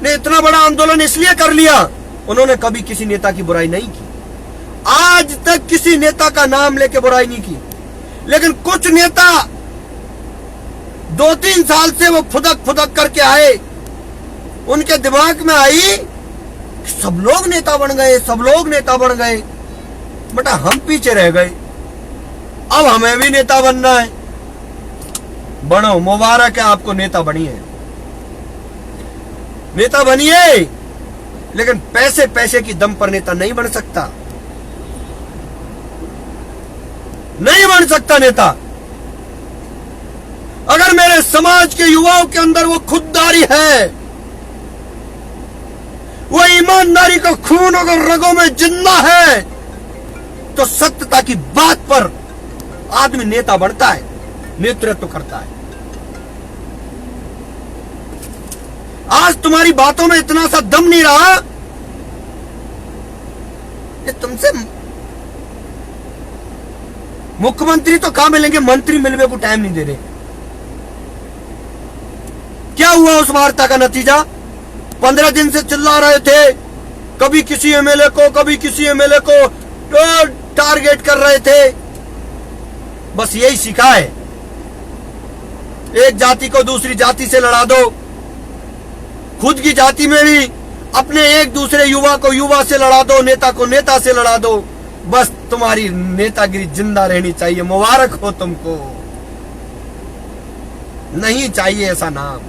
ने इतना बड़ा आंदोलन इसलिए कर लिया, उन्होंने कभी किसी नेता की बुराई नहीं की, आज तक किसी नेता का नाम लेके बुराई नहीं की। लेकिन कुछ नेता 2-3 साल से वो फुदक फुदक करके आए, उनके दिमाग में आई सब लोग नेता बन गए, सब लोग नेता बन गए, बेटा हम पीछे रह गए, अब हमें भी नेता बनना है। बनो, मुबारक है आपको, नेता बनिए, नेता बनिए। लेकिन पैसे पैसे की दम पर नेता नहीं बन सकता, नहीं बन सकता नेता। अगर मेरे समाज के युवाओं के अंदर वो खुददारी है, वो ईमानदारी का खून अगर रगों में जिंदा है, तो सत्यता की बात पर आदमी नेता बनता है, नेतृत्व करता है। आज तुम्हारी बातों में इतना सा दम नहीं रहा, ये तुमसे मुख्यमंत्री तो कहां मिलेंगे, मंत्री मिलने को टाइम नहीं दे रहे। क्या हुआ उस वार्ता का नतीजा? 15 दिन से चिल्ला रहे थे, कभी किसी एमएलए को, कभी किसी एमएलए को टारगेट कर रहे थे। बस यही सीखा है, एक जाति को दूसरी जाति से लड़ा दो, खुद की जाति में भी अपने एक दूसरे युवा को युवा से लड़ा दो, नेता को नेता से लड़ा दो। बस तुम्हारी नेतागिरी जिंदा रहनी चाहिए, मुबारक हो तुमको। नहीं चाहिए ऐसा नाम,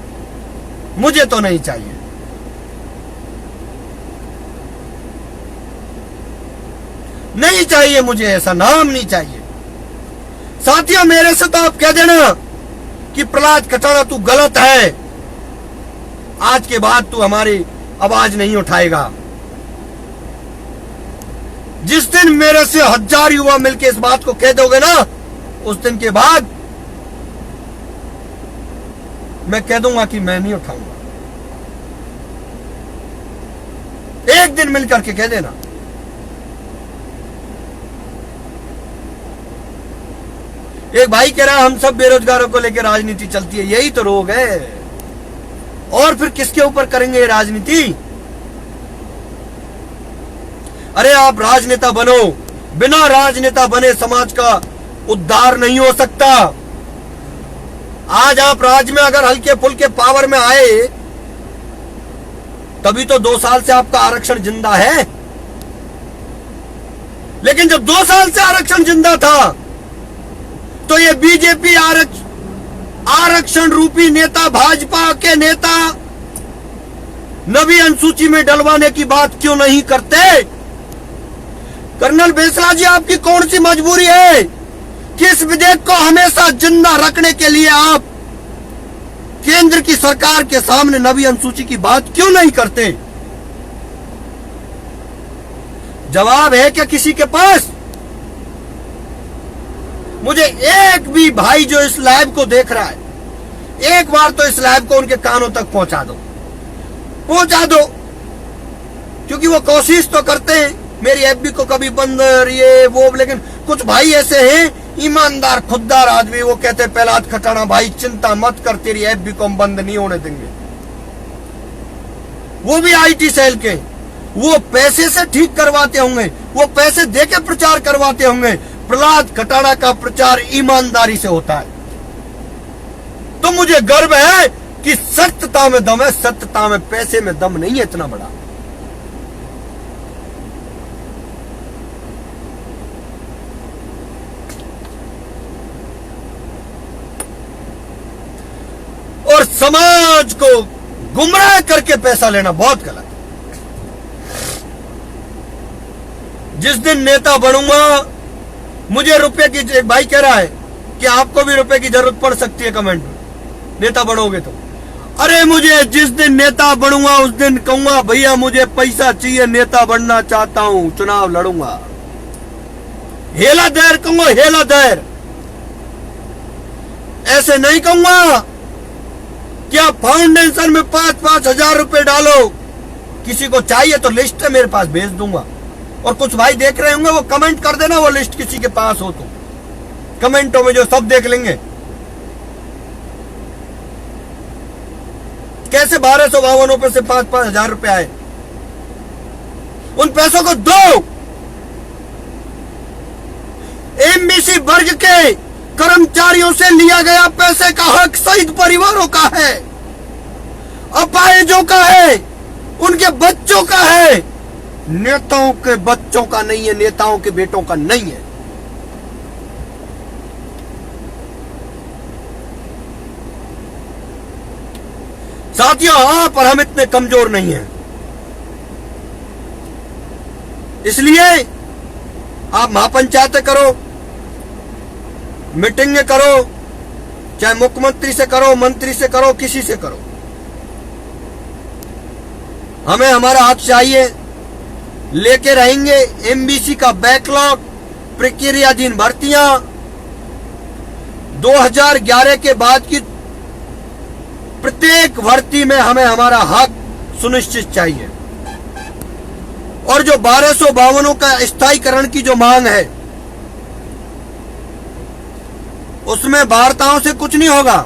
मुझे तो नहीं चाहिए। नहीं चाहिए मुझे ऐसा नाम, नहीं चाहिए। साथियों, मेरे से तो आप कह देना कि प्रहलाद कटाना तू गलत है, आज के बाद तू हमारी आवाज नहीं उठाएगा। जिस दिन मेरे से 1000 युवा मिलकर इस बात को कह दोगे ना, उस दिन के बाद मैं कह दूंगा कि मैं नहीं उठाऊंगा। एक दिन मिलकर के कह देना। एक भाई कह रहा हम सब बेरोजगारों को लेकर राजनीति चलती है, यही तो रोग है। और फिर किसके ऊपर करेंगे ये राजनीति? अरे आप राजनेता बनो, बिना राजनेता बने समाज का उद्धार नहीं हो सकता। आज आप राज्य में अगर हल्के फुल्के पावर में आए, तभी तो 2 साल से आपका आरक्षण जिंदा है। लेकिन जब 2 साल से आरक्षण जिंदा था, तो ये बीजेपी आरक्षण रूपी नेता, भाजपा के नेता नवी अनुसूची में डलवाने की बात क्यों नहीं करते? कर्नल बेसला जी, आपकी कौन सी मजबूरी है कि इस विधेयक को हमेशा जिंदा रखने के लिए आप केंद्र की सरकार के सामने नवी अनुसूची की बात क्यों नहीं करते? जवाब है क्या किसी के पास? मुझे एक भी भाई जो इस लाइव को देख रहा है, एक बार तो इस लाइव को उनके कानों तक पहुंचा दो, क्योंकि वो कोशिश तो करते हैं मेरी एफबी को कभी बंद ये वो, लेकिन कुछ भाई ऐसे हैं ईमानदार खुददार आदमी, वो कहते प्रहलाद खटाना भाई चिंता मत कर, तेरी एफबी को हम बंद नहीं होने देंगे। वो भी आईटी सेल के, वो पैसे से ठीक करवाते होंगे, वो पैसे देके प्रचार करवाते होंगे। प्रहलाद खटाना का प्रचार ईमानदारी से होता है। तो मुझे गर्व है कि सत्यता में दम है, सत्यता में, पैसे में दम नहीं है इतना बड़ा। और समाज को गुमराह करके पैसा लेना बहुत गलत है। जिस दिन नेता बनूंगा, मुझे रुपए की, एक भाई कह रहा है कि आपको भी रुपए की जरूरत पड़ सकती है कमेंट में, नेता बनोगे तो। अरे मुझे जिस दिन नेता बनूंगा उस दिन कहूंगा भैया मुझे पैसा चाहिए, नेता बनना चाहता हूं, चुनाव लड़ूंगा। हेला देर कहूंगा, हेला देर। ऐसे नहीं कहूंगा कि आप फाउंडेशन में 5-5 हजार रुपए डालो, किसी को चाहिए तो लिस्ट है मेरे पास, भेज दूंगा। और कुछ भाई देख रहे होंगे, वो कमेंट कर देना वो लिस्ट किसी के पास हो तो, कमेंटों में जो सब देख लेंगे। कैसे 1252 रुपए से 5-5 हजार रुपए आए, उन पैसों को दो। एमबीसी वर्ग के कर्मचारियों से लिया गया पैसे का हक शहीद परिवारों का है, अपाहिजों का है, उनके बच्चों का है, नेताओं के बच्चों का नहीं है, नेताओं के बेटों का नहीं है। साथियों, हां, पर हम इतने कमजोर नहीं हैं। इसलिए आप महापंचायतें करो, मीटिंगें करो, चाहे मुख्यमंत्री से करो, मंत्री से करो, किसी से करो, हमें हमारा हक चाहिए, लेके रहेंगे। एमबीसी का बैकलॉग, प्रक्रियाधीन भर्तियां, 2011 के बाद की प्रत्येक भर्ती में हमें हमारा हक सुनिश्चित चाहिए। और जो 1252 का स्थायीकरण की जो मांग है, उसमें वार्ताओं से कुछ नहीं होगा,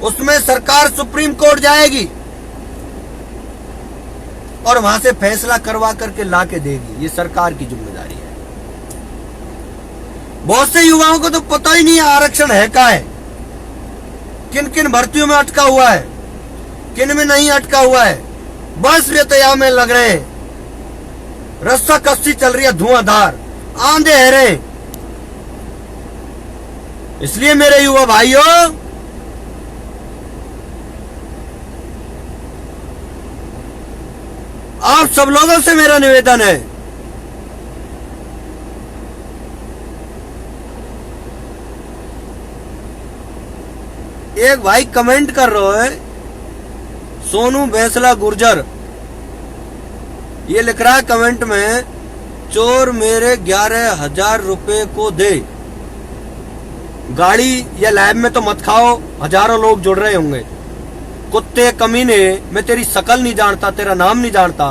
उसमें सरकार सुप्रीम कोर्ट जाएगी और वहां से फैसला करवा करके ला के देगी। ये सरकार की जिम्मेदारी है। बहुत से युवाओं को तो पता ही नहीं है आरक्षण है क्या है, किन किन भर्तियों में अटका हुआ है, किन में नहीं अटका हुआ है। बस व्यतया में लग रहे हैं, रस्सा कस्सी चल रही है धुआंधार। अंधेरे। इसलिए मेरे युवा भाइयों, आप सब लोगों से मेरा निवेदन है, एक भाई कमेंट कर रहा है, सोनू बैंसला गुर्जर, ये लिख रहा है कमेंट में, चोर मेरे 11,000 रुपए को दे। गाड़ी या लैब में तो मत खाओ, हजारों लोग जुड़ रहे होंगे। कुत्ते कमीने, मैं तेरी शकल नहीं जानता, तेरा नाम नहीं जानता,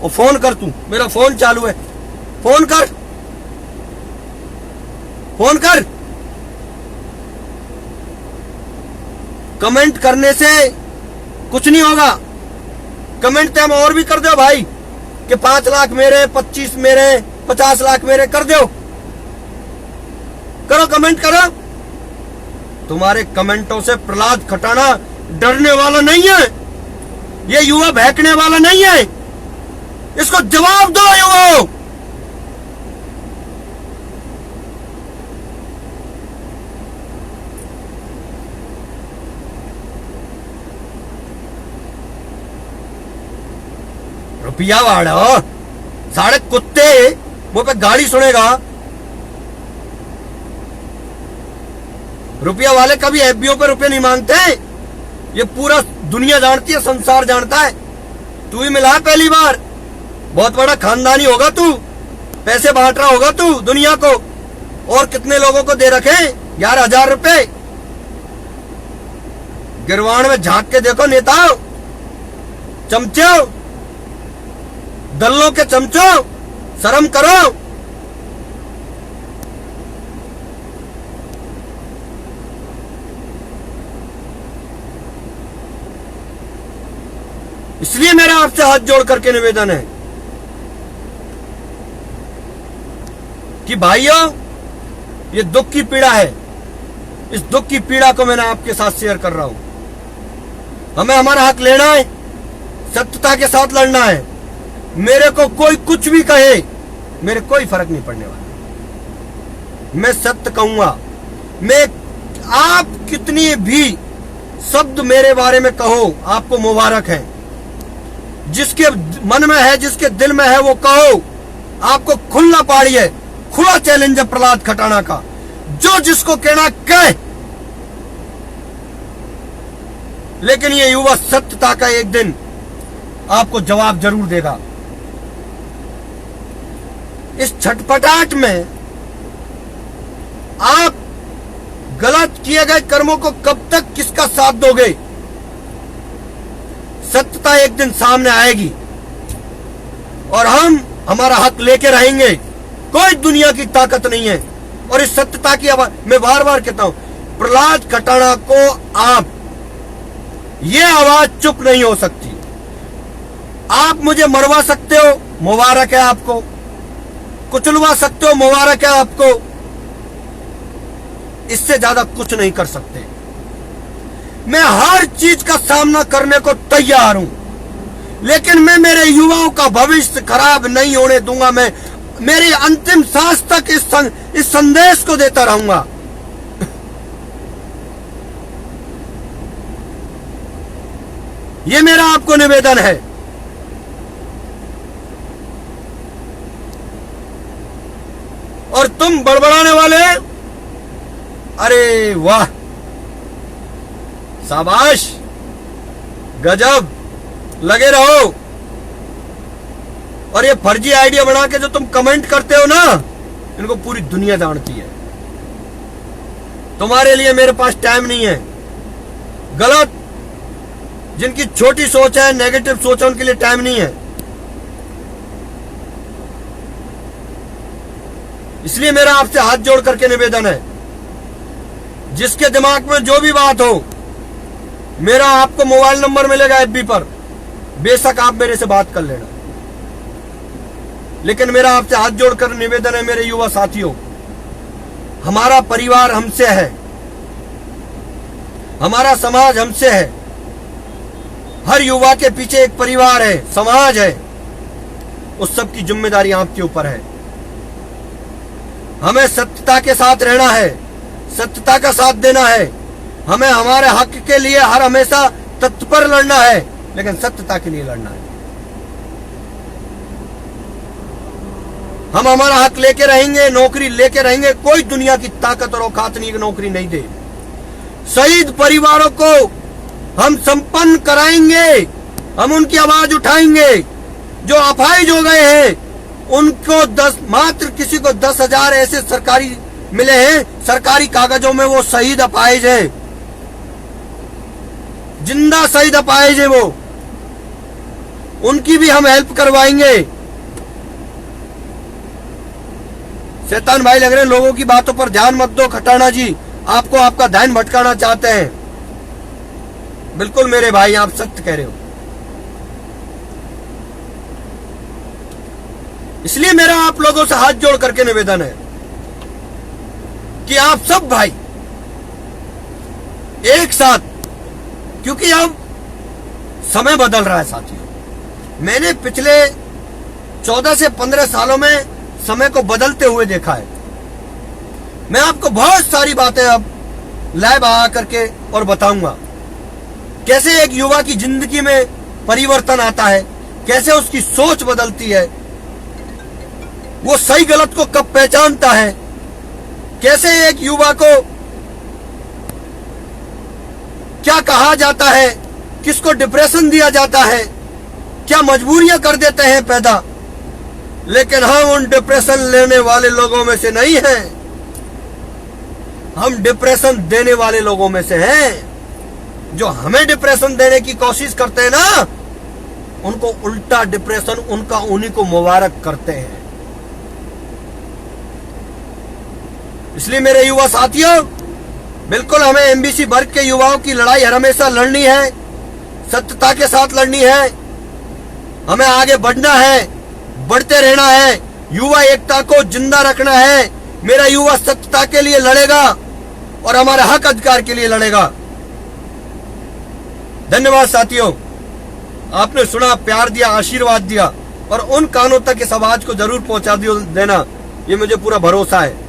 और फोन कर तू, मेरा फोन चालू है, फोन कर, फोन कर। कमेंट करने से कुछ नहीं होगा। कमेंट तो हम और भी कर दो भाई, कि 5 लाख मेरे, 25 मेरे, 50 लाख मेरे, कर दो, करो, कमेंट करो। तुम्हारे कमेंटों से प्रहलाद खटाना डरने वाला नहीं है, ये युवा बहकने वाला नहीं है। इसको जवाब दो युवाओं। रुपया वाड़ा साढ़े कुत्ते मुंह पे गाड़ी सुनेगा। रुपया वाले कभी एफबीओ पे रुपये नहीं मांगते, ये पूरा दुनिया जानती है, संसार जानता है। तू ही मिला पहली बार, बहुत बड़ा खानदानी होगा तू, पैसे बांट रहा होगा तू दुनिया को, और कितने लोगों को दे रखे 11,000 रुपए। गिरवाण में झांक के देखो नेताओं, चमचों, दल्लों के चमचों, शर्म करो। इसलिए मेरा आपसे हाथ जोड़ करके निवेदन है कि भाइयों, ये दुख की पीड़ा है, इस दुख की पीड़ा को मैंने आपके साथ शेयर कर रहा हूं। हमें हमारा हक लेना है, सत्यता के साथ लड़ना है। मेरे को कोई कुछ भी कहे, मेरे कोई फर्क नहीं पड़ने वाला, मैं सत्य कहूंगा। मैं, आप कितनी भी शब्द मेरे बारे में कहो, आपको मुबारक है। जिसके मन में है, जिसके दिल में है, वो कहो। आपको खुला पाड़ी है, खुला चैलेंज है प्रहलाद खटाना का। जो जिसको कहना कहे, लेकिन ये युवा सत्यता का एक दिन आपको जवाब जरूर देगा। इस छटपटाहट में आप गलत किए गए कर्मों को कब तक किसका साथ दोगे? सत्यता एक दिन सामने आएगी और हम हमारा हक लेके रहेंगे। कोई दुनिया की ताकत नहीं है। और इस सत्यता की आवाज मैं बार बार कहता हूं, प्रहलाद खटाना को आप, ये आवाज चुप नहीं हो सकती। आप मुझे मरवा सकते हो, मुबारक है आपको। कुचलवा सकते हो, मुबारक है आपको। इससे ज्यादा कुछ नहीं कर सकते। मैं हर चीज का सामना करने को तैयार हूं, लेकिन मैं मेरे युवाओं का भविष्य खराब नहीं होने दूंगा। मैं मेरी अंतिम सांस तक इस संदेश को देता रहूंगा। यह मेरा आपको निवेदन है। और तुम बड़बड़ाने वाले, अरे वाह, शाबाश, गजब, लगे रहो। और ये फर्जी आइडिया बना के जो तुम कमेंट करते हो ना, इनको पूरी दुनिया जानती है। तुम्हारे लिए मेरे पास टाइम नहीं है। गलत, जिनकी छोटी सोच है, नेगेटिव सोच है, उनके लिए टाइम नहीं है। इसलिए मेरा आपसे हाथ जोड़ करके निवेदन है, जिसके दिमाग में जो भी बात हो, मेरा आपको मोबाइल नंबर मिलेगा एफबी पर, बेशक आप मेरे से बात कर लेना। लेकिन मेरा आपसे हाथ जोड़कर निवेदन है मेरे युवा साथियों, हमारा परिवार हमसे है, हमारा समाज हमसे है। हर युवा के पीछे एक परिवार है, समाज है। उस सब की जिम्मेदारी आपके ऊपर है। हमें सत्यता के साथ रहना है, सत्यता का साथ देना है। हमें हमारे हक के लिए हर हमेशा तत्पर लड़ना है, लेकिन सत्यता के लिए लड़ना है। हम हमारा हक लेके रहेंगे, नौकरी लेके रहेंगे। कोई दुनिया की ताकत और औकात नहीं, नौकरी नहीं दे। शहीद परिवारों को हम संपन्न कराएंगे, हम उनकी आवाज उठाएंगे। जो अपाहिज हो गए हैं उनको मात्र किसी को 10,000 ऐसे सरकारी मिले हैं, सरकारी कागजों में वो शहीद अपाहिज है, जिंदा शहीद अपाहिज है वो। उनकी भी हम हेल्प करवाएंगे। शैतान भाई लग रहे हैं, लोगों की बातों पर ध्यान मत दो खटाना जी, आपको आपका ध्यान भटकाना चाहते हैं। बिल्कुल मेरे भाई, आप सत्य कह रहे हो। इसलिए मेरा आप लोगों से हाथ जोड़ करके निवेदन है कि आप सब भाई एक साथ, क्योंकि अब समय बदल रहा है साथियों। मैंने पिछले 14 से 15 सालों में समय को बदलते हुए देखा है। मैं आपको बहुत सारी बातें अब लाइव आ करके और बताऊंगा, कैसे एक युवा की जिंदगी में परिवर्तन आता है, कैसे उसकी सोच बदलती है, वो सही गलत को कब पहचानता है, कैसे एक युवा को क्या कहा जाता है, किसको डिप्रेशन दिया जाता है, क्या मजबूरियां कर देते हैं पैदा। लेकिन हम उन डिप्रेशन लेने वाले लोगों में से नहीं हैं, हम डिप्रेशन देने वाले लोगों में से हैं। जो हमें डिप्रेशन देने की कोशिश करते हैं ना, उनको उल्टा डिप्रेशन उनका उन्हीं को मुबारक करते हैं। इसलिए मेरे युवा साथियों, बिल्कुल हमें एमबीसी वर्ग के युवाओं की लड़ाई हर हमेशा लड़नी है, सत्यता के साथ लड़नी है। हमें आगे बढ़ना है, बढ़ते रहना है, युवा एकता को जिंदा रखना है। मेरा युवा सत्यता के लिए लड़ेगा और हमारे हक अधिकार के लिए लड़ेगा। धन्यवाद साथियों, आपने सुना, प्यार दिया, आशीर्वाद दिया और उन कानों तक इस आवाज को जरूर पहुंचा देना, ये मुझे पूरा भरोसा है।